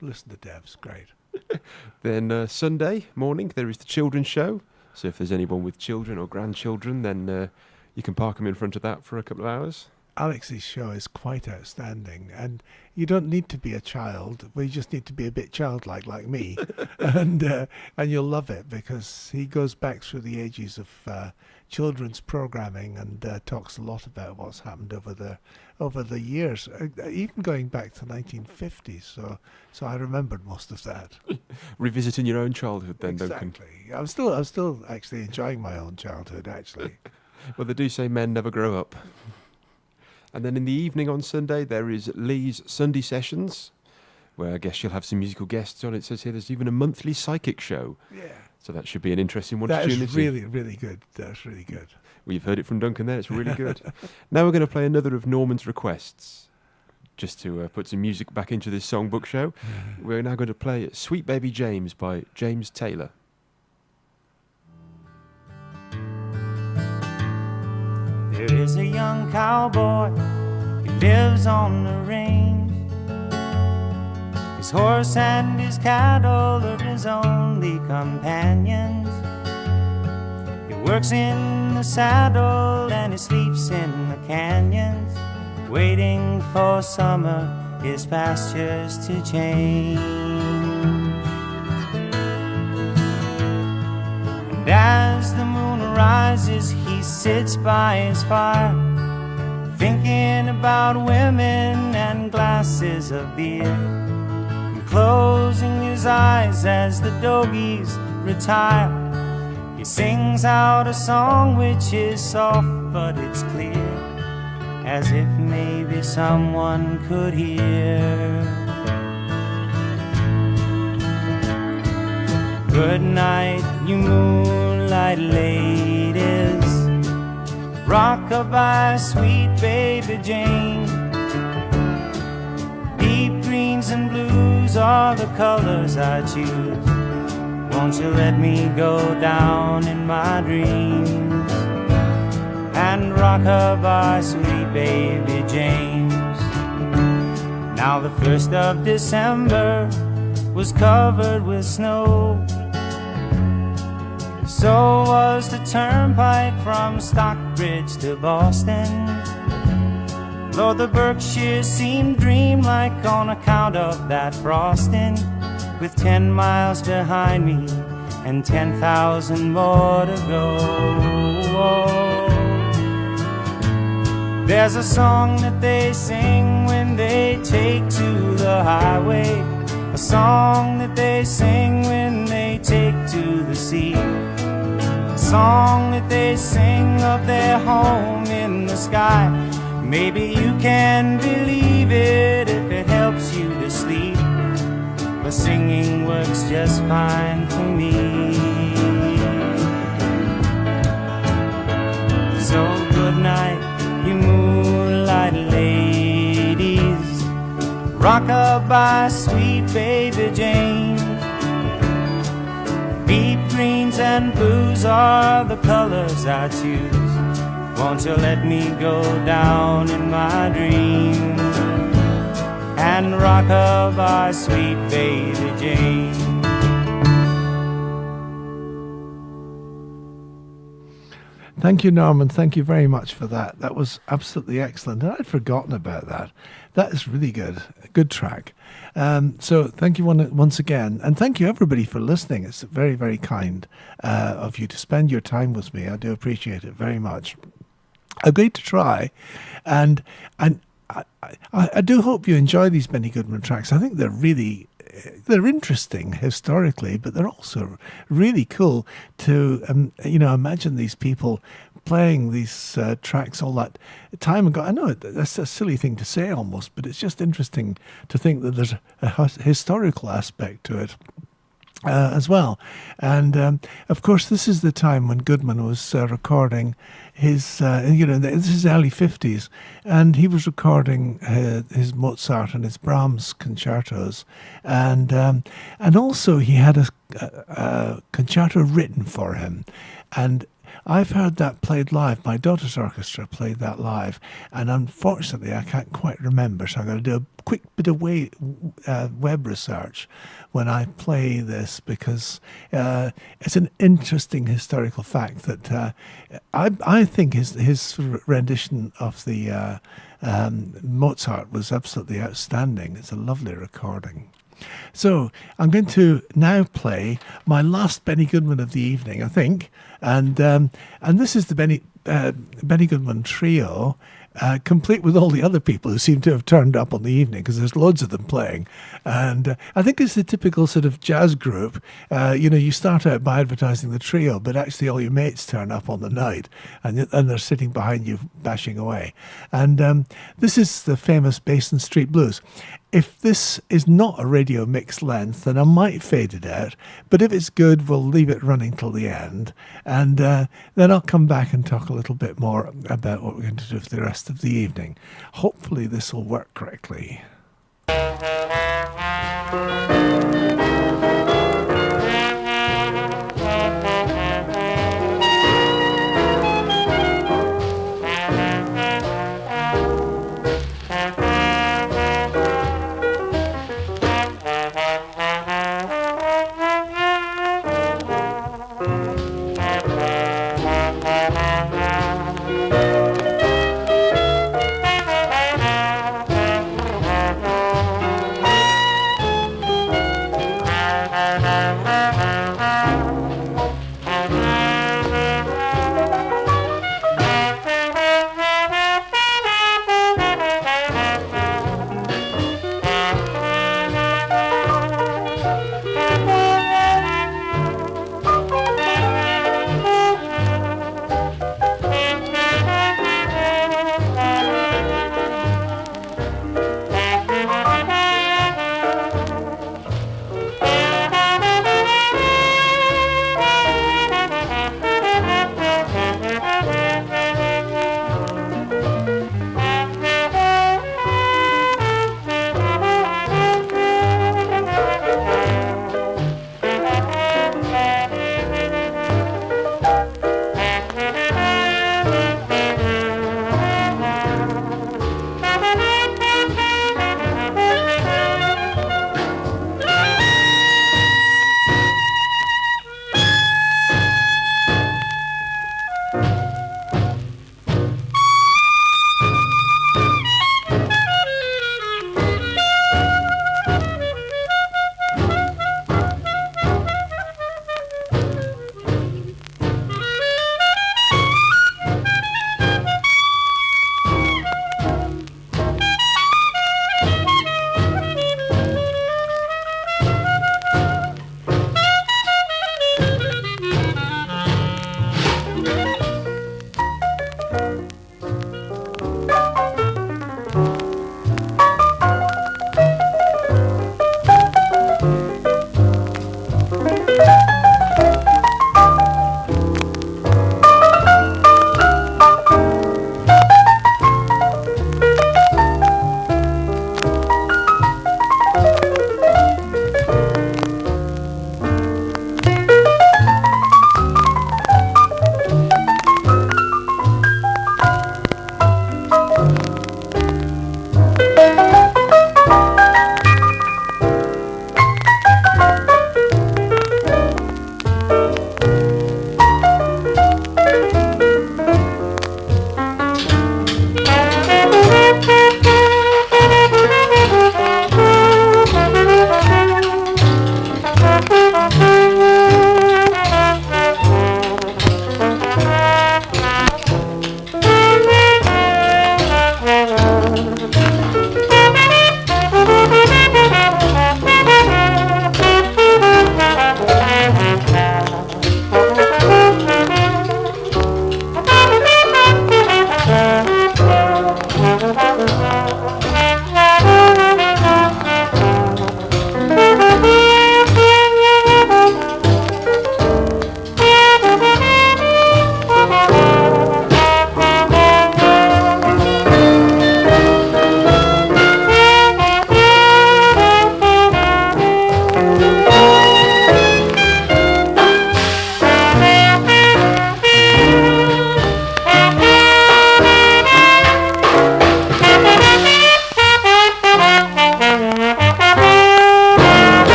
Listen to Debs, great. Then Sunday morning, there is the children's show. So if there's anyone with children or grandchildren, then you can park them in front of that for a couple of hours. Alex's show is quite outstanding, and you don't need to be a child. We just need to be a bit childlike, like me, and you'll love it, because he goes back through the ages of children's programming and talks a lot about what's happened over the years, even going back to 1950s. So I remembered most of that. Revisiting your own childhood, then, exactly. Duncan. I'm still actually enjoying my own childhood, actually. Well, they do say men never grow up. And then in the evening on Sunday, there is Lee's Sunday Sessions, where I guess you'll have some musical guests on. It says here there's even a monthly psychic show. Yeah. So that should be an interesting one to tune into. That is really, really good. That's really good. Well, you've heard it from Duncan there. It's really good. Now we're going to play another of Norman's requests, just to put some music back into this Songbook Show. We're now going to play Sweet Baby James by James Taylor. There is a young cowboy, he lives on the range. His horse and his cattle are his only companions. He works in the saddle and he sleeps in the canyons, waiting for summer, his pastures to change. And as the moon rises, he sits by his fire, thinking about women and glasses of beer, and closing his eyes as the dogies retire. He sings out a song which is soft but it's clear, as if maybe someone could hear. Good night, you moonlight ladies, rock-a-bye, sweet baby Jane. Deep greens and blues are the colors I choose. Won't you let me go down in my dreams and rock-a-bye, sweet baby James? Now the 1st of December was covered with snow, so was the turnpike from Stockbridge to Boston. Lord, the Berkshires seemed dreamlike on account of that frosting, with 10 miles behind me and 10,000 more to go. There's a song that they sing when they take to the highway, a song that they sing when they take to the sea, a song that they sing of their home in the sky. Maybe you can believe it if it helps you to sleep, but singing works just fine for me. So good night, you moonlight ladies, rock-a-bye, sweet baby Jane. Deep greens and blues are the colors I choose. Won't you let me go down in my dreams and rock-a-bye, sweet baby Jane? Thank you, Norman. Thank you very much for that. That was absolutely excellent. And I'd forgotten about that. That is really good. A good track. So thank you once again. And thank you, everybody, for listening. It's very, very kind of you to spend your time with me. I do appreciate it very much. I'm going to try. And I do hope you enjoy these Benny Goodman tracks. I think they're interesting historically, but they're also really cool to, imagine these people playing these tracks all that time ago. I know that's a silly thing to say almost, but it's just interesting to think that there's a historical aspect to it. As well. And of course, this is the time when Goodman was recording his, this is early 50s, and he was recording his Mozart and his Brahms concertos. And also he had a concerto written for him. And I've heard that played live. My daughter's orchestra played that live, and unfortunately I can't quite remember, so I'm going to do a quick bit of web research when I play this, because it's an interesting historical fact that I think his rendition of the Mozart was absolutely outstanding. It's a lovely recording. So I'm going to now play my last Benny Goodman of the evening, I think, and this is the Benny Goodman trio, complete with all the other people who seem to have turned up on the evening, because there's loads of them playing. And I think it's the typical sort of jazz group. You start out by advertising the trio, but actually all your mates turn up on the night, and they're sitting behind you bashing away. And this is the famous Basin Street Blues. If this is not a radio mix length, then I might fade it out. But if it's good, we'll leave it running till the end. And then I'll come back and talk a little bit more about what we're going to do for the rest of the evening. Hopefully this will work correctly.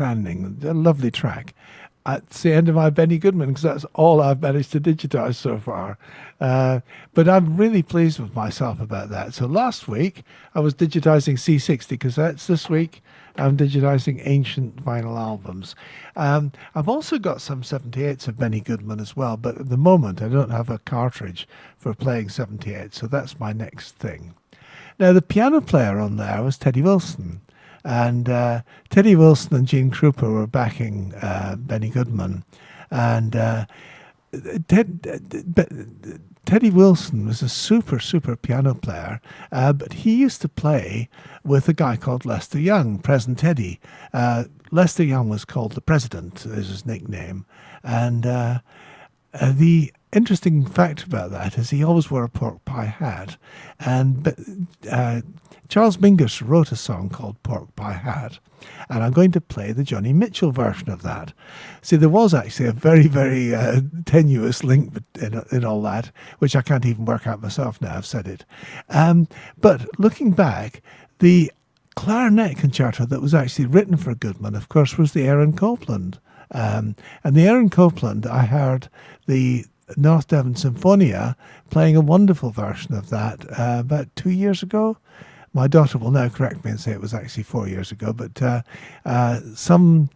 outstanding. A lovely track. It's the end of my Benny Goodman because that's all I've managed to digitize so far. But I'm really pleased with myself about that. So last week I was digitizing C60 cassettes. This week I'm digitizing ancient vinyl albums. I've also got some 78s of Benny Goodman as well, but at the moment I don't have a cartridge for playing 78, so that's my next thing. Now the piano player on there was Teddy Wilson. And Teddy Wilson and Gene Krupa were backing Benny Goodman. And Teddy Wilson was a super piano player, but he used to play with a guy called Lester Young, Present Teddy. Lester Young was called the President, is his nickname. And the interesting fact about that is he always wore a pork pie hat. And Charles Mingus wrote a song called Pork Pie Hat, and I'm going to play the Johnny Mitchell version of that. See, there was actually a very, very tenuous link in all that, which I can't even work out myself now, I've said it. But looking back, the clarinet concerto that was actually written for Goodman, of course, was the Aaron Copland. And the Aaron Copland, I heard the North Devon Symphonia playing a wonderful version of that about 2 years ago. My daughter will now correct me and say it was actually 4 years ago, but some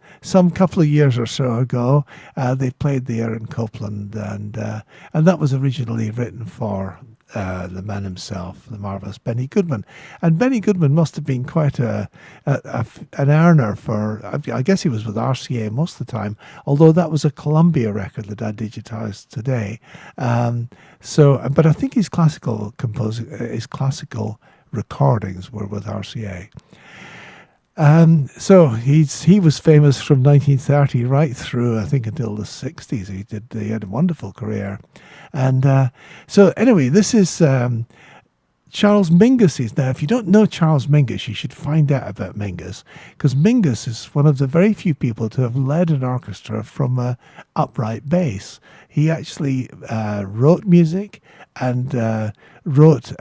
couple of years or so ago, they played the Aaron Copland, and that was originally written for the man himself, the marvelous Benny Goodman. And Benny Goodman must have been quite an earner for, I guess he was with RCA most of the time, although that was a Columbia record that I digitized today. But I think his classical recordings were with RCA. So he was famous from 1930 right through, I think, until the 60s. He had a wonderful career. And so anyway, this is Charles Mingus. Now, if you don't know Charles Mingus, you should find out about Mingus, because Mingus is one of the very few people to have led an orchestra from a upright bass. He actually wrote music and wrote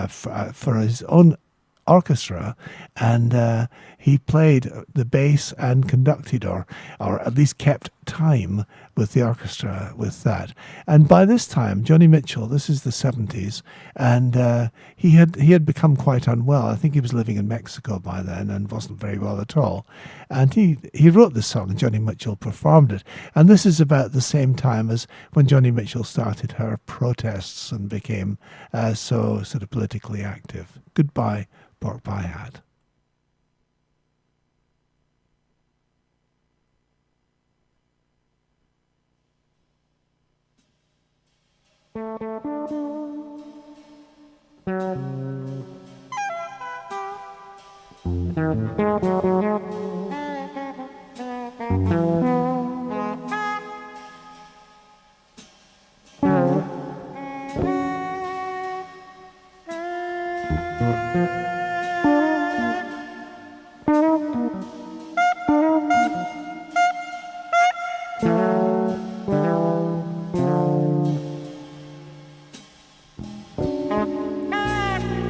for his own orchestra, and he played the bass and conducted or at least kept time with the orchestra with that. And by this time, Johnny Mitchell, this is the 70s, and he had become quite unwell. I think he was living in Mexico by then and wasn't very well at all. And he wrote this song and Johnny Mitchell performed it. And this is about the same time as when Johnny Mitchell started her protests and became so sort of politically active. Goodbye, Pork Pie Hat.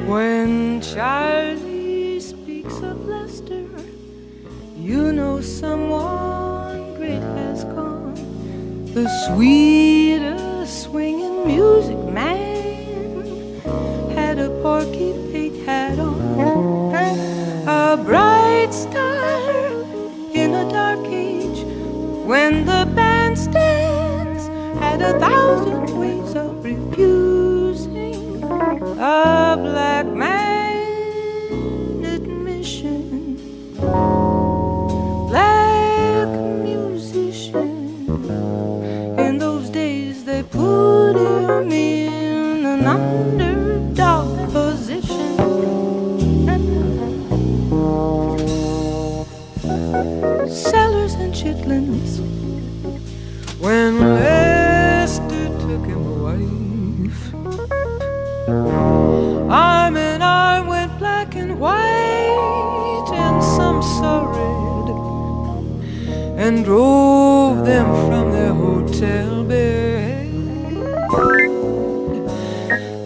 When Charlie speaks of Lester, you know someone great has gone. The sweetest swinging music man had a porky pig hat on, a bright star in a dark age, when the bandstands had 1,000 ways of refusing a black man admission. Black musician, in those days they put him in an underdog position. Sellers and chitlins, when Lester took him away, arm in arm went black and white, and some saw red, and drove them from their hotel bed.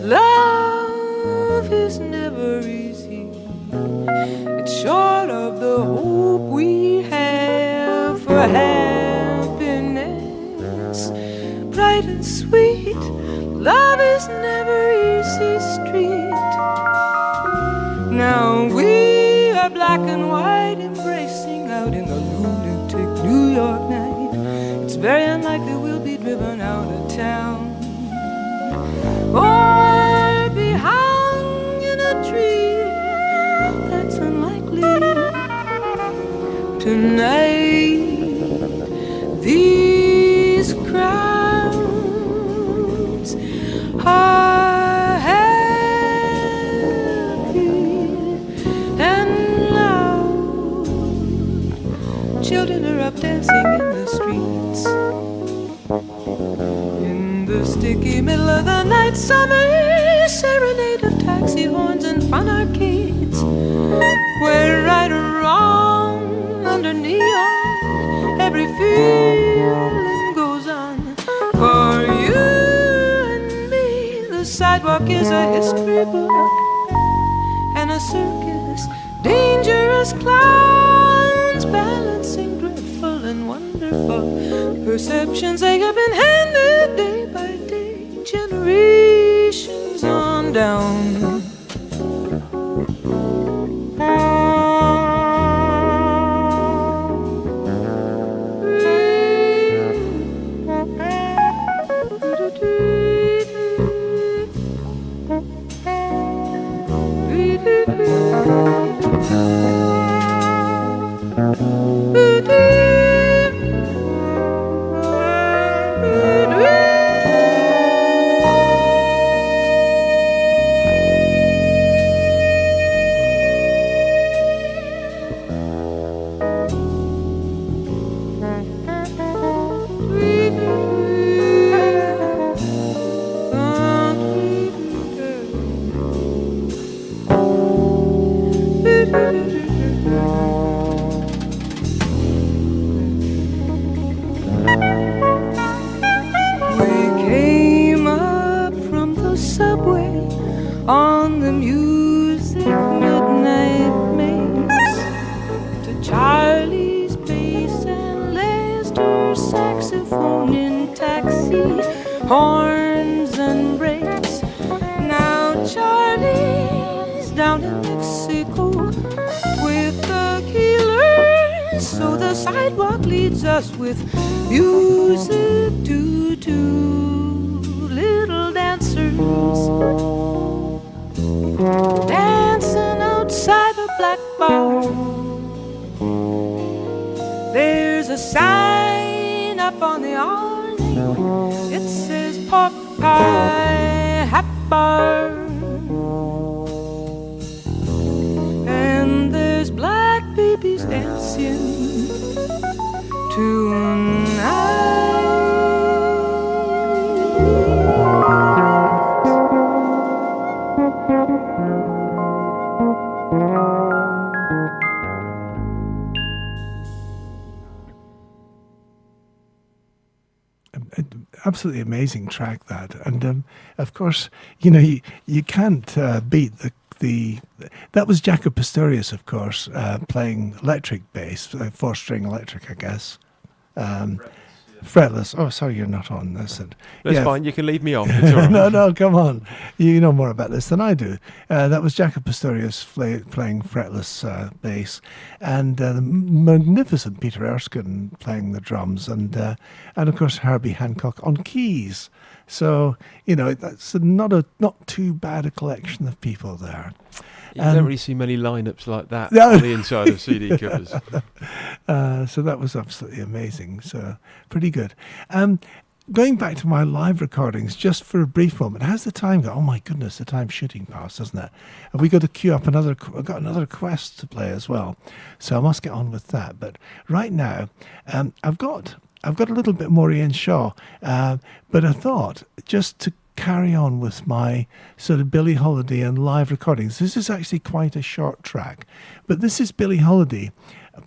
Love is never easy, it's short of the hope we had. your happiness bright and sweet. Love is never easy street. Now we are black and white, embracing out in the lunatic New York night. It's very unlikely we'll be driven out of town or be hung in a tree. That's unlikely. Tonight these crowds are happy and loud. Children are up dancing in the streets. In the sticky middle of the night, summer serenade of taxi horns and fun arcades, where right or wrong under neon every feeling goes on. For you and me, the sidewalk is a history book and a circus, dangerous clowns balancing dreadful and wonderful perceptions. They have been handed day by day, generations on down. On the music midnight makes, to Charlie's bass and Lester's saxophone in taxi, horns and brakes. Now Charlie's down in Mexico with the killers, so the sidewalk leads us with music to little dancers dancing outside a black bar. There's a sign up on the awning. It says pork pie hap bar. And there's black babies dancing tonight. Absolutely amazing track, that. And of course, you know, you can't beat the that was Jaco Pastorius, of course, playing electric bass, 4-string electric, I guess. Fretless. Oh, sorry, you're not on this. That's fine. You can leave me off. It's all right. No, come on. You know more about this than I do. That was Jaco Pastorius playing fretless bass, and the magnificent Peter Erskine playing the drums, and of course Herbie Hancock on keys. So you know that's not too bad a collection of people there. You don't really see many lineups like that on the inside of CD covers. So that was absolutely amazing. So pretty good. Going back to my live recordings, just for a brief moment, how's the time go? Oh my goodness, the time's shooting past, doesn't it? Have we got to queue up I've got another quest to play as well, so I must get on with that. But right now, I've got a little bit more Ian Shaw, but I thought just to carry on with my sort of Billie Holiday and live recordings. This is actually quite a short track, but this is Billie Holiday,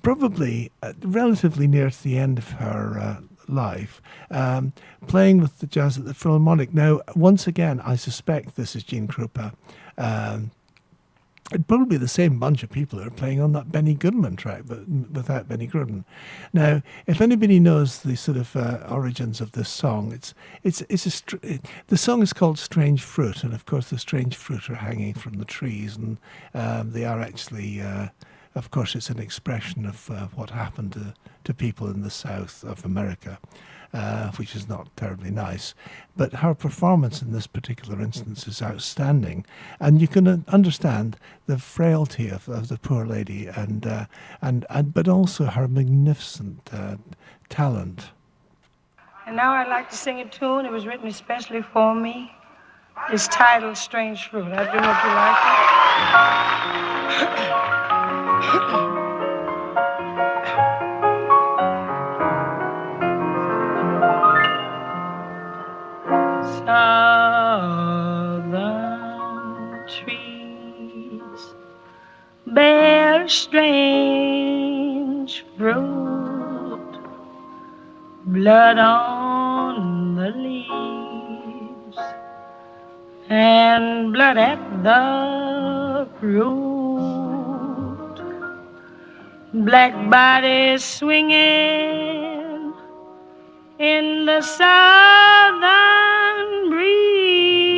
probably relatively near to the end of her life, playing with the jazz at the Philharmonic. Now, once again, I suspect this is Gene Krupa it'd probably be the same bunch of people who are playing on that Benny Goodman track, but without Benny Goodman. Now, if anybody knows the sort of origins of this song, the song is called "Strange Fruit," and of course the strange fruit are hanging from the trees, and they are actually, of course, it's an expression of what happened to people in the south of America. Which is not terribly nice, but her performance in this particular instance is outstanding, and you can understand the frailty of the poor lady, and but also her magnificent talent. And now I'd like to sing a tune. It was written especially for me. It's titled "Strange Fruit." I do hope you like it. Southern trees bear strange fruit, blood on the leaves, and blood at the root. Black bodies swinging in the southern breeze,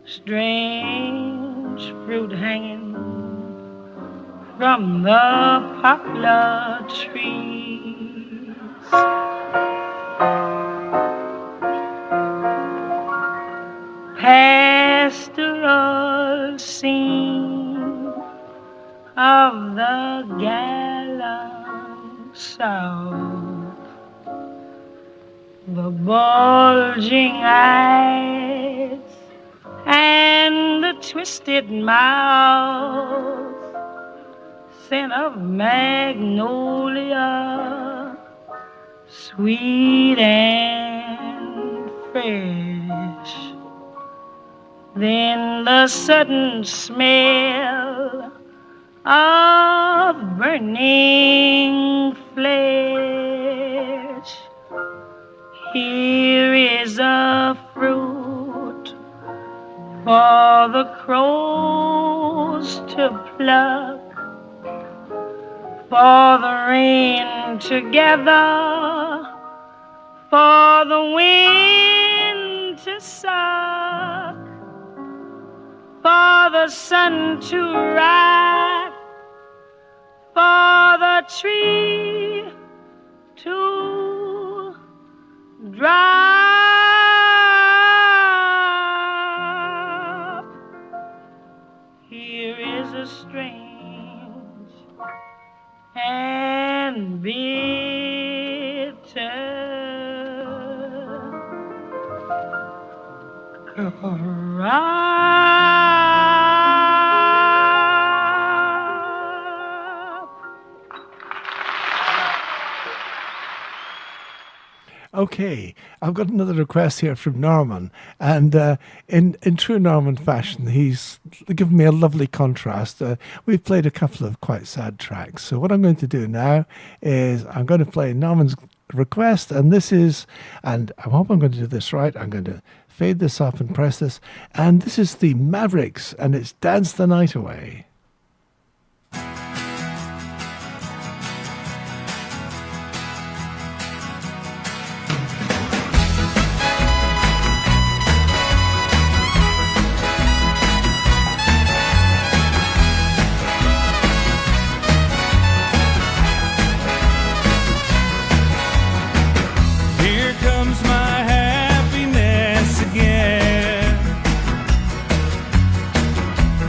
strange fruit hanging from the poplar trees. Pastoral scene of the gallant South, the bulging eyes and the twisted mouth, scent of magnolia, sweet and fresh. Then the sudden smell of burning flesh. Here is a fruit for the crows to pluck, for the rain to gather, for the wind to suck, for the sun to rise, for the tree to drop. Here is a strange and bitter crop. Okay, I've got another request here from Norman, and in true Norman fashion, he's given me a lovely contrast. We've played a couple of quite sad tracks, so what I'm going to do now is I'm going to play Norman's request, and this is, and I hope I'm going to do this right, I'm going to fade this up and press this, and this is the Mavericks, and it's Dance the Night Away.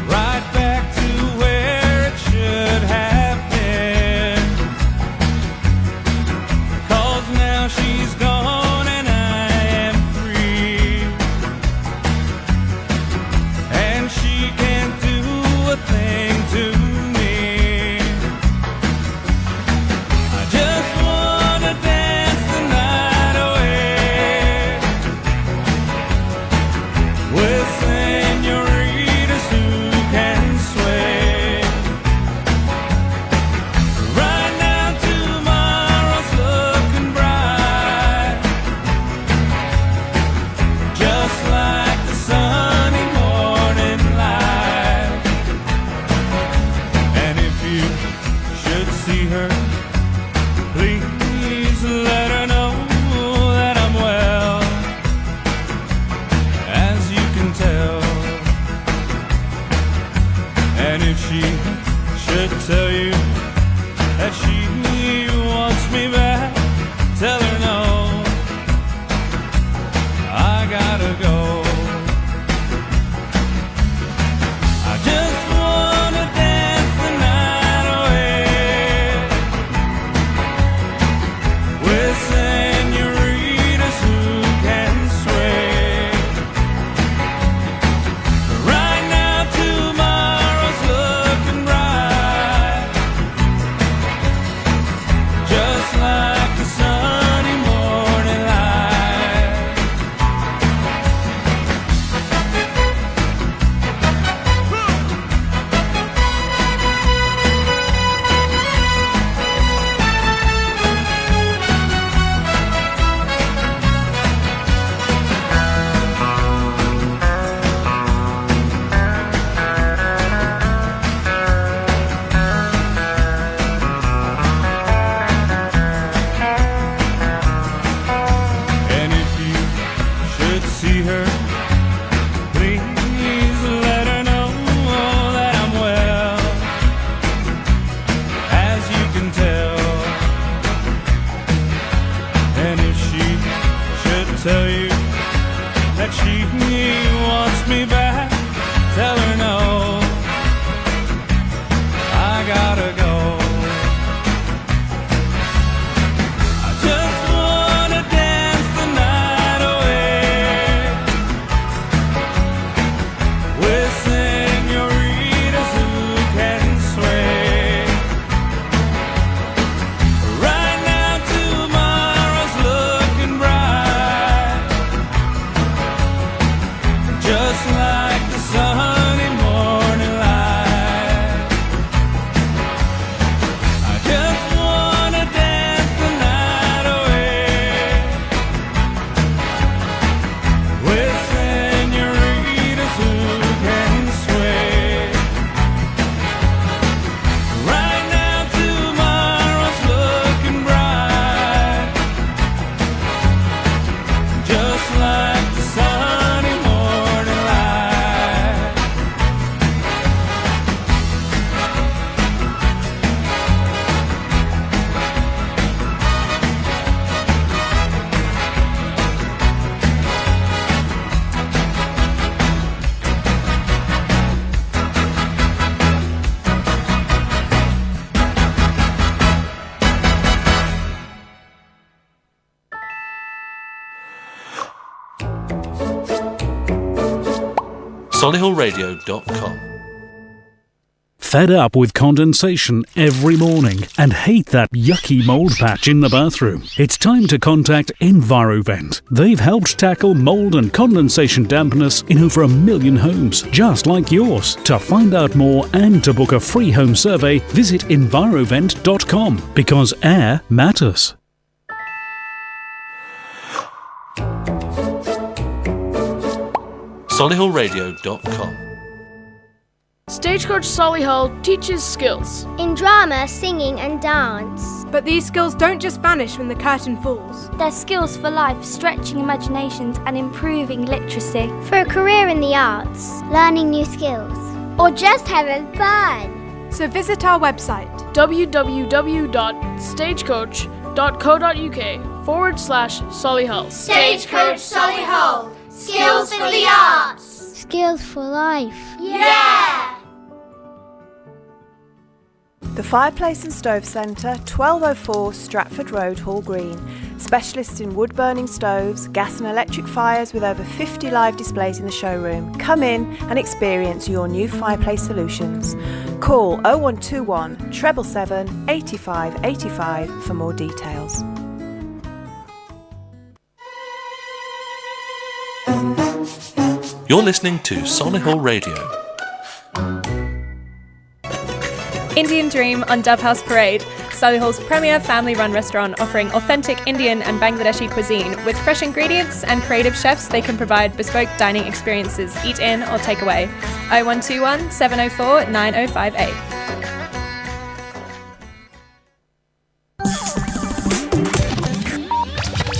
Right back to that she wants me back, tell her no, I gotta go. I just wanna dance the night away with senoritas who can sway. Right now tomorrow's looking bright, just like the sunny morning light. I just wanna dance the night away with senoritas who can sway. Right now tomorrow's looking bright, just like the sunny morning light. Solihullradio.com. Fed up with condensation every morning and hate that yucky mould patch in the bathroom? It's time to contact Envirovent. They've helped tackle mould and condensation dampness in over 1 million homes, just like yours. To find out more and to book a free home survey, visit envirovent.com, because air matters. Solihullradio.com. Stagecoach Solihull teaches skills in drama, singing and dance. But these skills don't just vanish when the curtain falls. They're skills for life, stretching imaginations and improving literacy. For a career in the arts, learning new skills, or just having fun. So visit our website www.stagecoach.co.uk/Solihull. Stagecoach Solihull. Skills for the arts. Skills for life. Yeah! The Fireplace and Stove Centre, 1204 Stratford Road, Hall Green. Specialists in wood-burning stoves, gas and electric fires with over 50 live displays in the showroom. Come in and experience your new fireplace solutions. Call 0121 777 85 85 for more details. You're listening to Solihull Radio. Indian Dream on Dove House Parade, Solihull's premier family-run restaurant offering authentic Indian and Bangladeshi cuisine with fresh ingredients and creative chefs. They can provide bespoke dining experiences, eat in or take away. 0121 704 9058.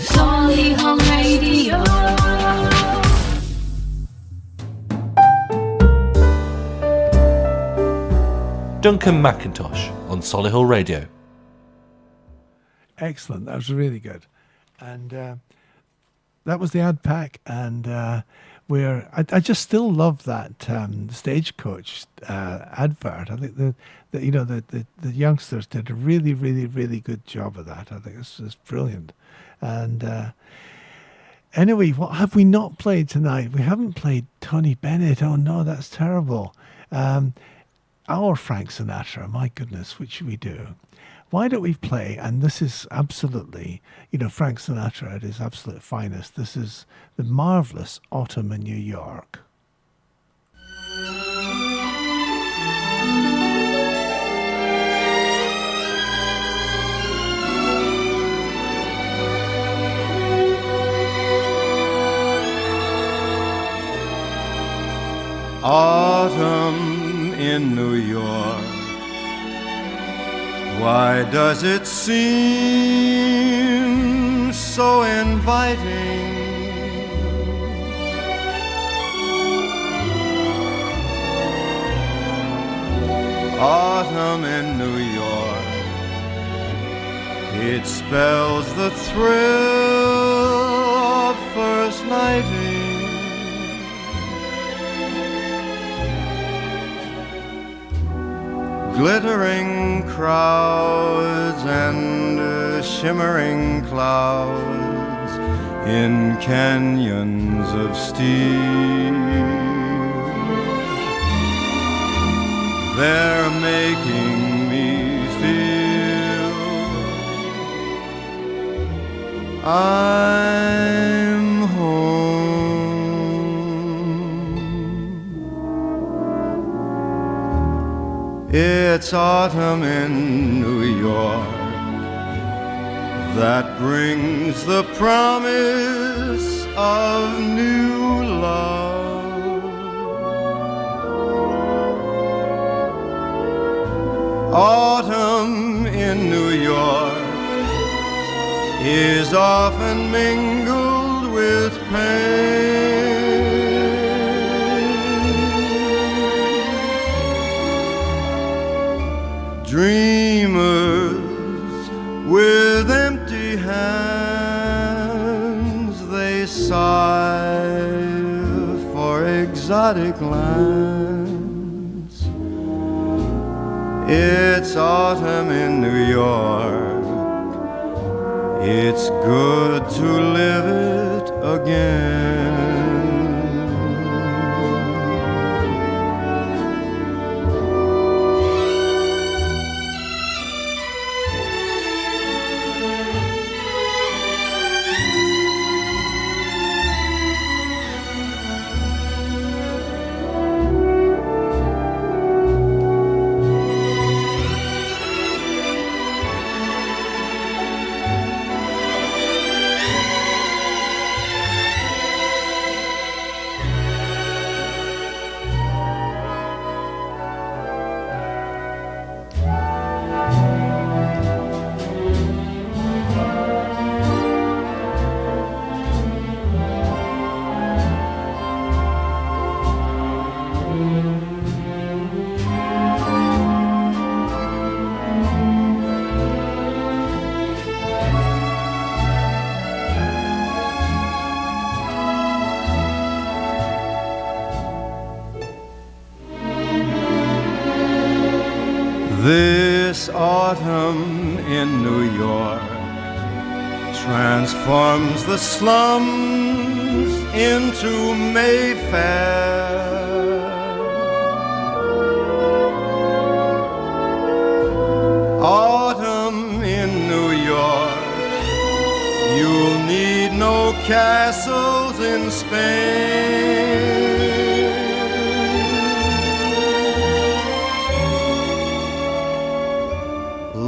Solihull Radio. Duncan McIntosh on Solihull Radio. Excellent. That was really good. And that was the ad pack. And I just still love that Stagecoach advert. I think the youngsters did a really, really, really good job of that. I think it's brilliant. And anyway, what have we not played tonight? We haven't played Tony Bennett. Oh no, that's terrible. Our Frank Sinatra, my goodness, which should we do? Why don't we play, and this is absolutely, Frank Sinatra at his absolute finest. This is the marvelous Autumn in New York. Autumn in New York, why does it seem so inviting? Autumn in New York, it spells the thrill of first nighting. glittering crowds and shimmering clouds in canyons of steel. They're making me feel I'm home. It's autumn in New York that brings the promise of new love. Autumn in New York is often mingled with pain. Dreamers with empty hands, they sigh for exotic lands. It's autumn in New York. It's good to live it again. This autumn in New York transforms the slums into Mayfair. Autumn in New York, you'll need no castles in Spain.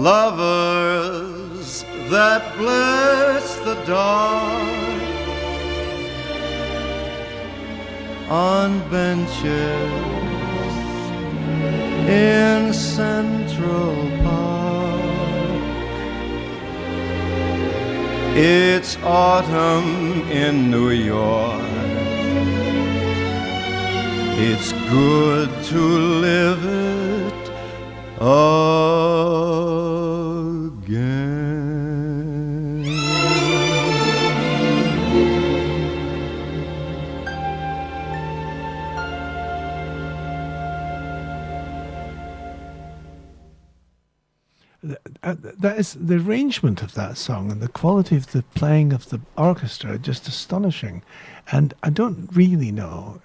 Lovers that bless the dark on benches in Central Park. It's autumn in New York. It's good to live it again. That is the arrangement of that song and the quality of the playing of the orchestra are just astonishing. And I don't really know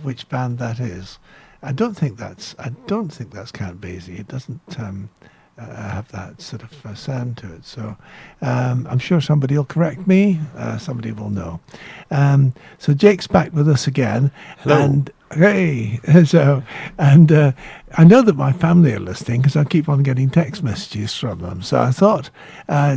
which band that is. I don't think that's Count Basie. It doesn't have that sort of sound to it. So I'm sure somebody will correct me. Somebody will know. So Jake's back with us again. Hello. And hey, so and I know that my family are listening because I keep on getting text messages from them. So I thought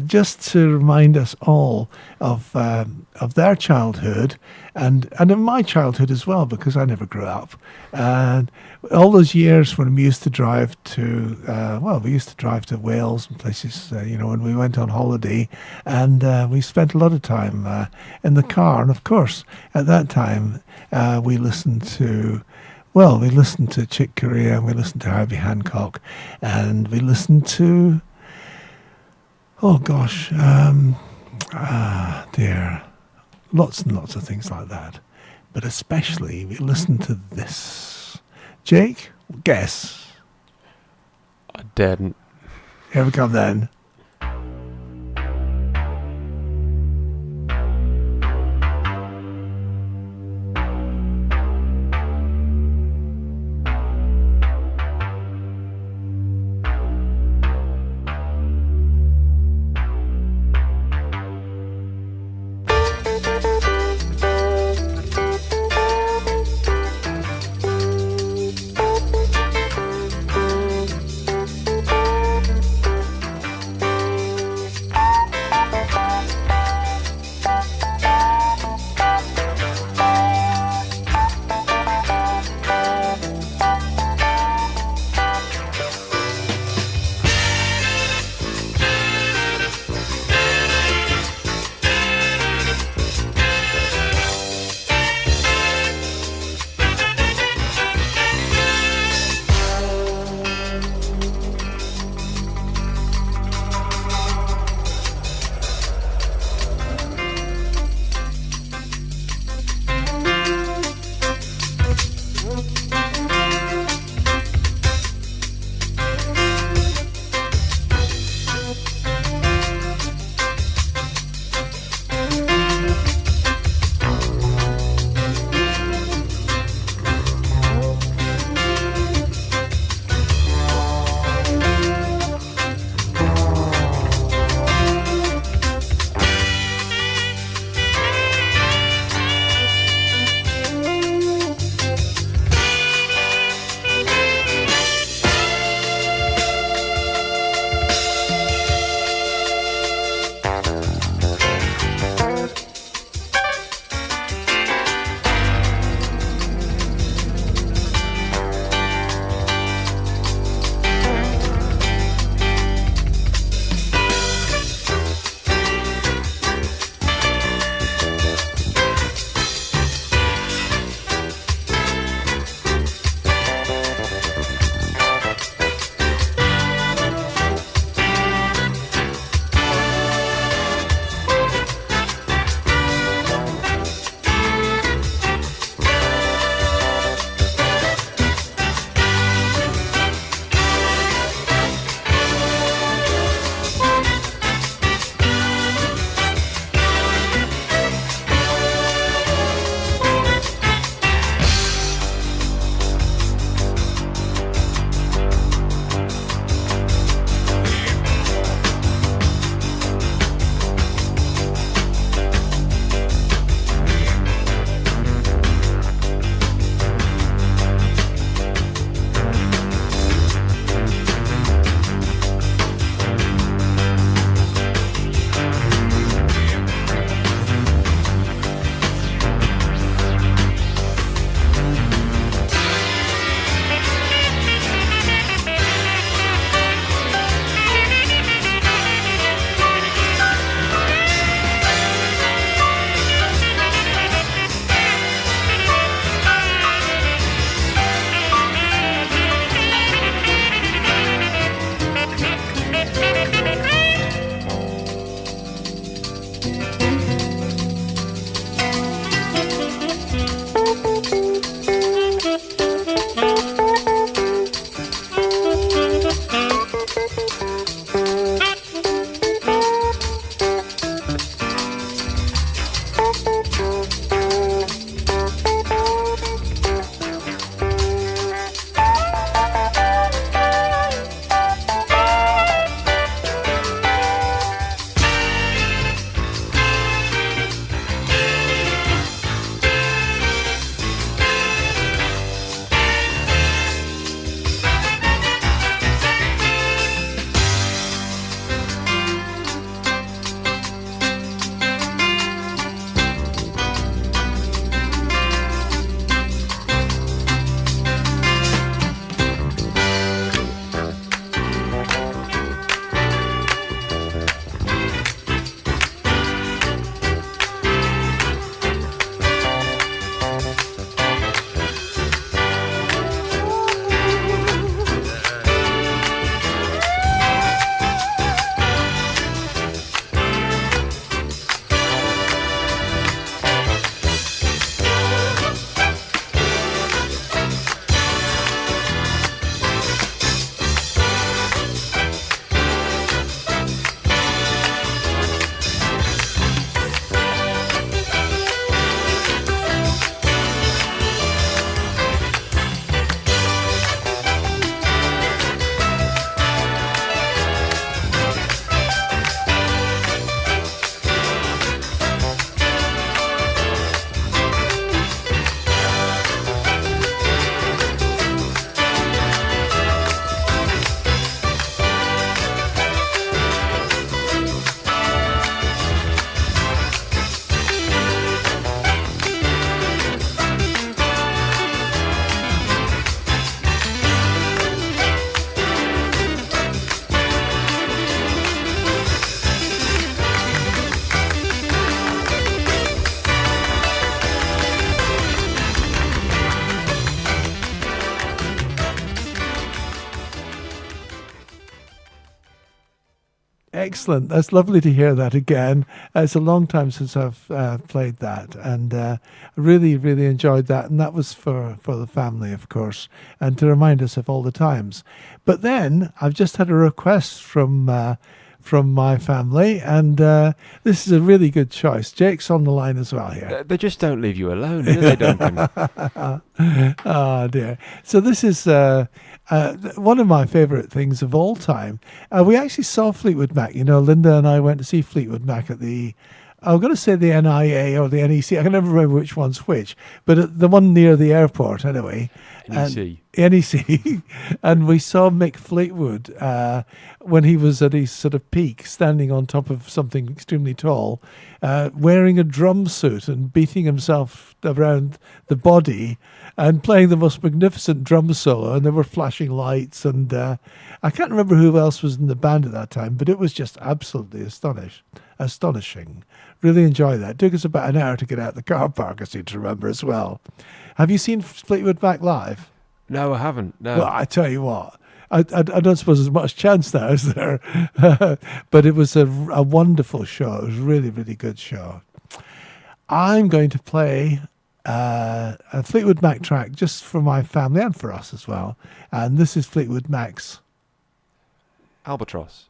just to remind us all of their childhood and of my childhood as well, because I never grew up. And all those years when we used to drive to Wales and places, when we went on holiday, and we spent a lot of time in the car. And of course, at that time, we listened to Chick Corea, and we listened to Herbie Hancock, and we listened to, lots and lots of things like that. But especially, we listened to this. Jake, guess. I didn't. Here we come then. excellent. That's lovely to hear that again. It's a long time since I've played that, and I really, really enjoyed that. And that was for the family, of course, and to remind us of all the times. But then I've just had a request from my family, and this is a really good choice. Jake's on the line as well here. They just don't leave you alone, do they, Duncan? Oh, dear. So this is one of my favourite things of all time. We actually saw Fleetwood Mac. You know, Linda and I went to see Fleetwood Mac at I'm going to say the NIA or the NEC. I can never remember which one's which, but at the one near the airport anyway. NEC. NEC. And we saw Mick Fleetwood when he was at his sort of peak, standing on top of something extremely tall, wearing a drum suit and beating himself around the body and playing the most magnificent drum solo. And there were flashing lights. And I can't remember who else was in the band at that time, but it was just absolutely astonishing. Really enjoyed that. It took us about an hour to get out the car park, I seem to remember as well. Have you seen Fleetwood Mac live? No, I haven't. No. Well, I tell you what, I don't suppose there's much chance now, is there? But it was a wonderful show. It was a really, really good show. I'm going to play a Fleetwood Mac track just for my family and for us as well. And this is Fleetwood Mac's Albatross.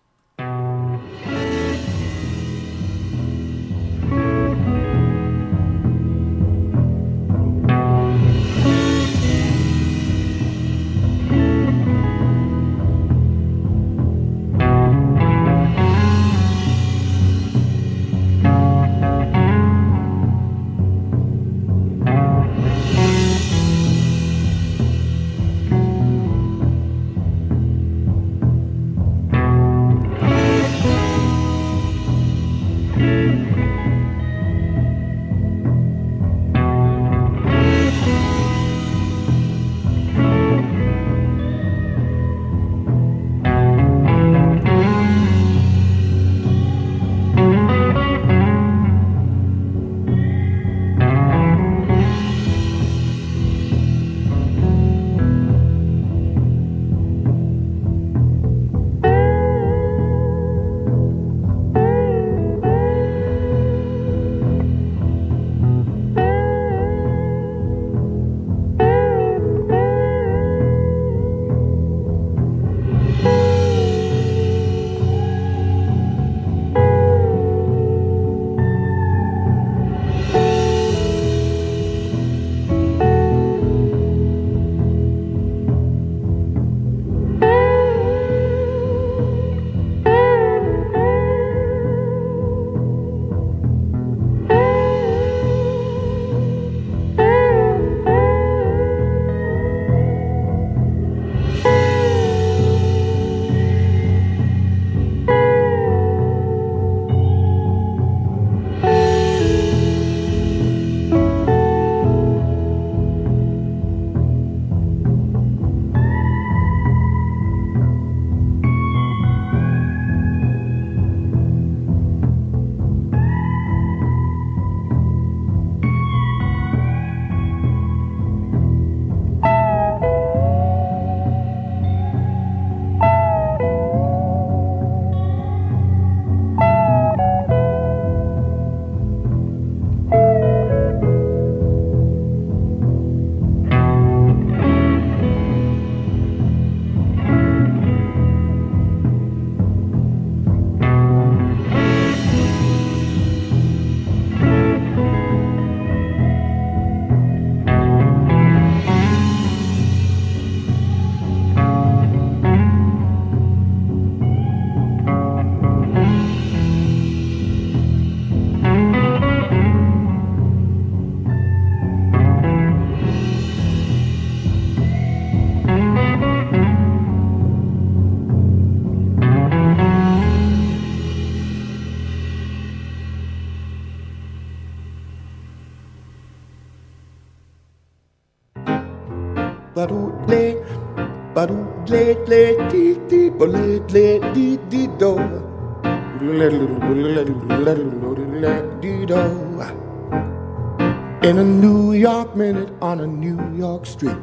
In a New York minute on a New York street,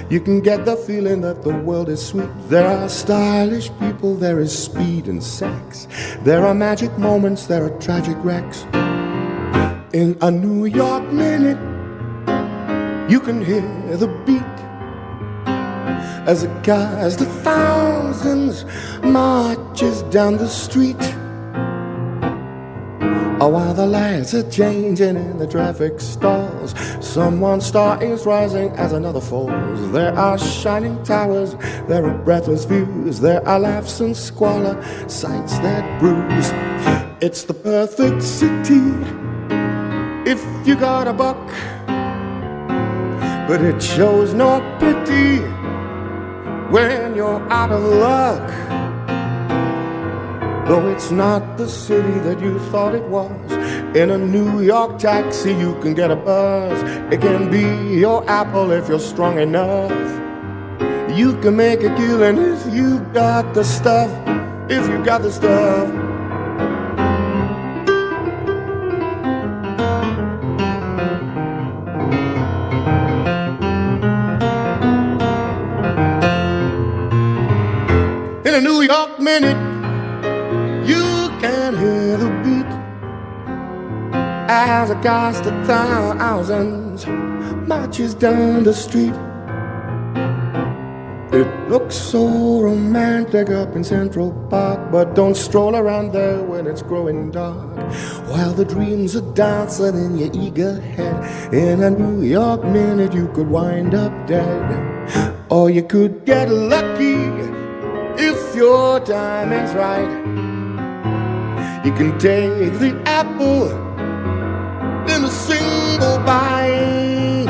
You can get the feeling that the world is sweet. There are stylish people, there is speed and sex. There are magic moments, there are tragic wrecks. In a New York minute, you can hear the beat as a cast of thousands marches down the street. Oh, while the lights are changing in the traffic stalls, someone's star is rising as another falls. There are shining towers, there are breathless views, there are laughs and squalor, sights that bruise. It's the perfect city if you got a buck, but it shows no pity when you're out of luck. Though it's not the city that you thought it was, in a New York taxi you can get a buzz. It can be your apple if you're strong enough. You can make a killing if you got the stuff, if you got the stuff. In a New York minute, you can hear the beat as a cast of thousands marches down the street. It looks so romantic up in Central Park, but don't stroll around there when it's growing dark. While the dreams are dancing in your eager head, in a New York minute you could wind up dead. Or you could get lucky if your timing's right. You can take the apple in a single bite.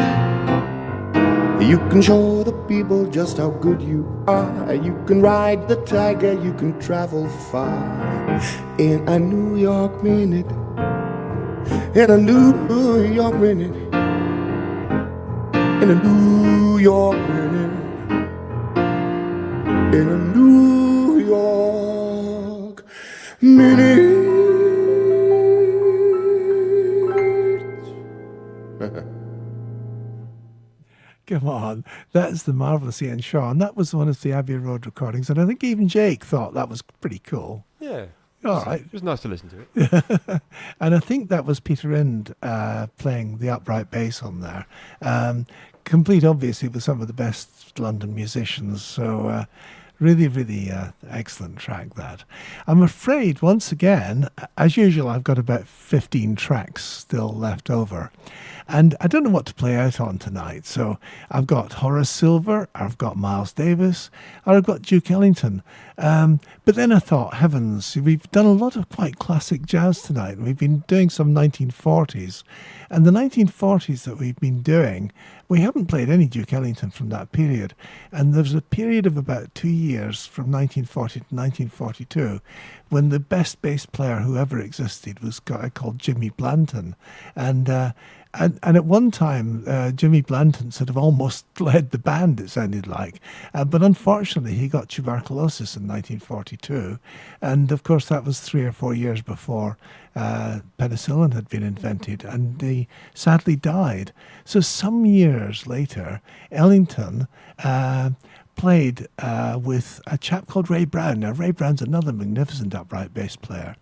You can show the people just how good you are. You can ride the tiger, you can travel far. In a New York minute, in a New York minute, in a New York minute, in a New York minute. Come on, that's the marvellous Ian Shaw, and that was one of the Abbey Road recordings, and I think even Jake thought that was pretty cool. Yeah. All right. It was nice to listen to it. And I think that was Peter Ind playing the upright bass on there. Complete, obviously, with some of the best London musicians, so really, really excellent track, that. I'm afraid, once again, as usual, I've got about 15 tracks still left over. And I don't know what to play out on tonight. So I've got Horace Silver, I've got Miles Davis, or I've got Duke Ellington. But then I thought, heavens, we've done a lot of quite classic jazz tonight. We've been doing some 1940s. And the 1940s that we've been doing, we haven't played any Duke Ellington from that period. And there's a period of about 2 years from 1940 to 1942 when the best bass player who ever existed was a guy called Jimmy Blanton. And at one time, Jimmy Blanton sort of almost led the band, it sounded like. But unfortunately, he got tuberculosis in 1942. And of course, that was 3 or 4 years before penicillin had been invented. And he sadly died. So some years later, Ellington played with a chap called Ray Brown. Now, Ray Brown's another magnificent upright bass player.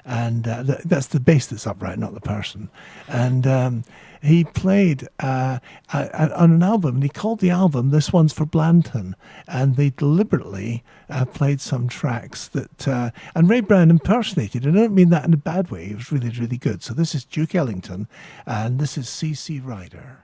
And that's the bass that's upright, not the person. And he played on an album, and he called the album This One's for Blanton. And they deliberately played some tracks that... and Ray Brown impersonated, and I don't mean that in a bad way. It was really, really good. So this is Duke Ellington, and this is C.C. Ryder.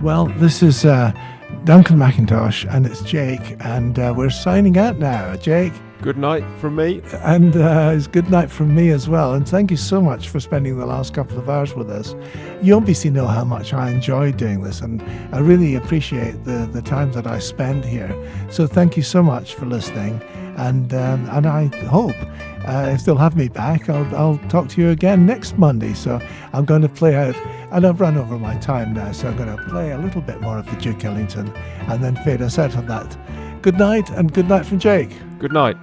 Well, this is Duncan McIntosh, and it's Jake, and we're signing out now. Jake? Good night from me. And it's good night from me as well. And thank you so much for spending the last couple of hours with us. You obviously know how much I enjoy doing this, and I really appreciate the time that I spend here. So thank you so much for listening. And I hope if they'll have me back, I'll talk to you again next Monday. So I'm going to play out, and I've run over my time now, so I'm going to play a little bit more of the Duke Ellington and then fade us out on that. Good night, and good night from Jake. Good night.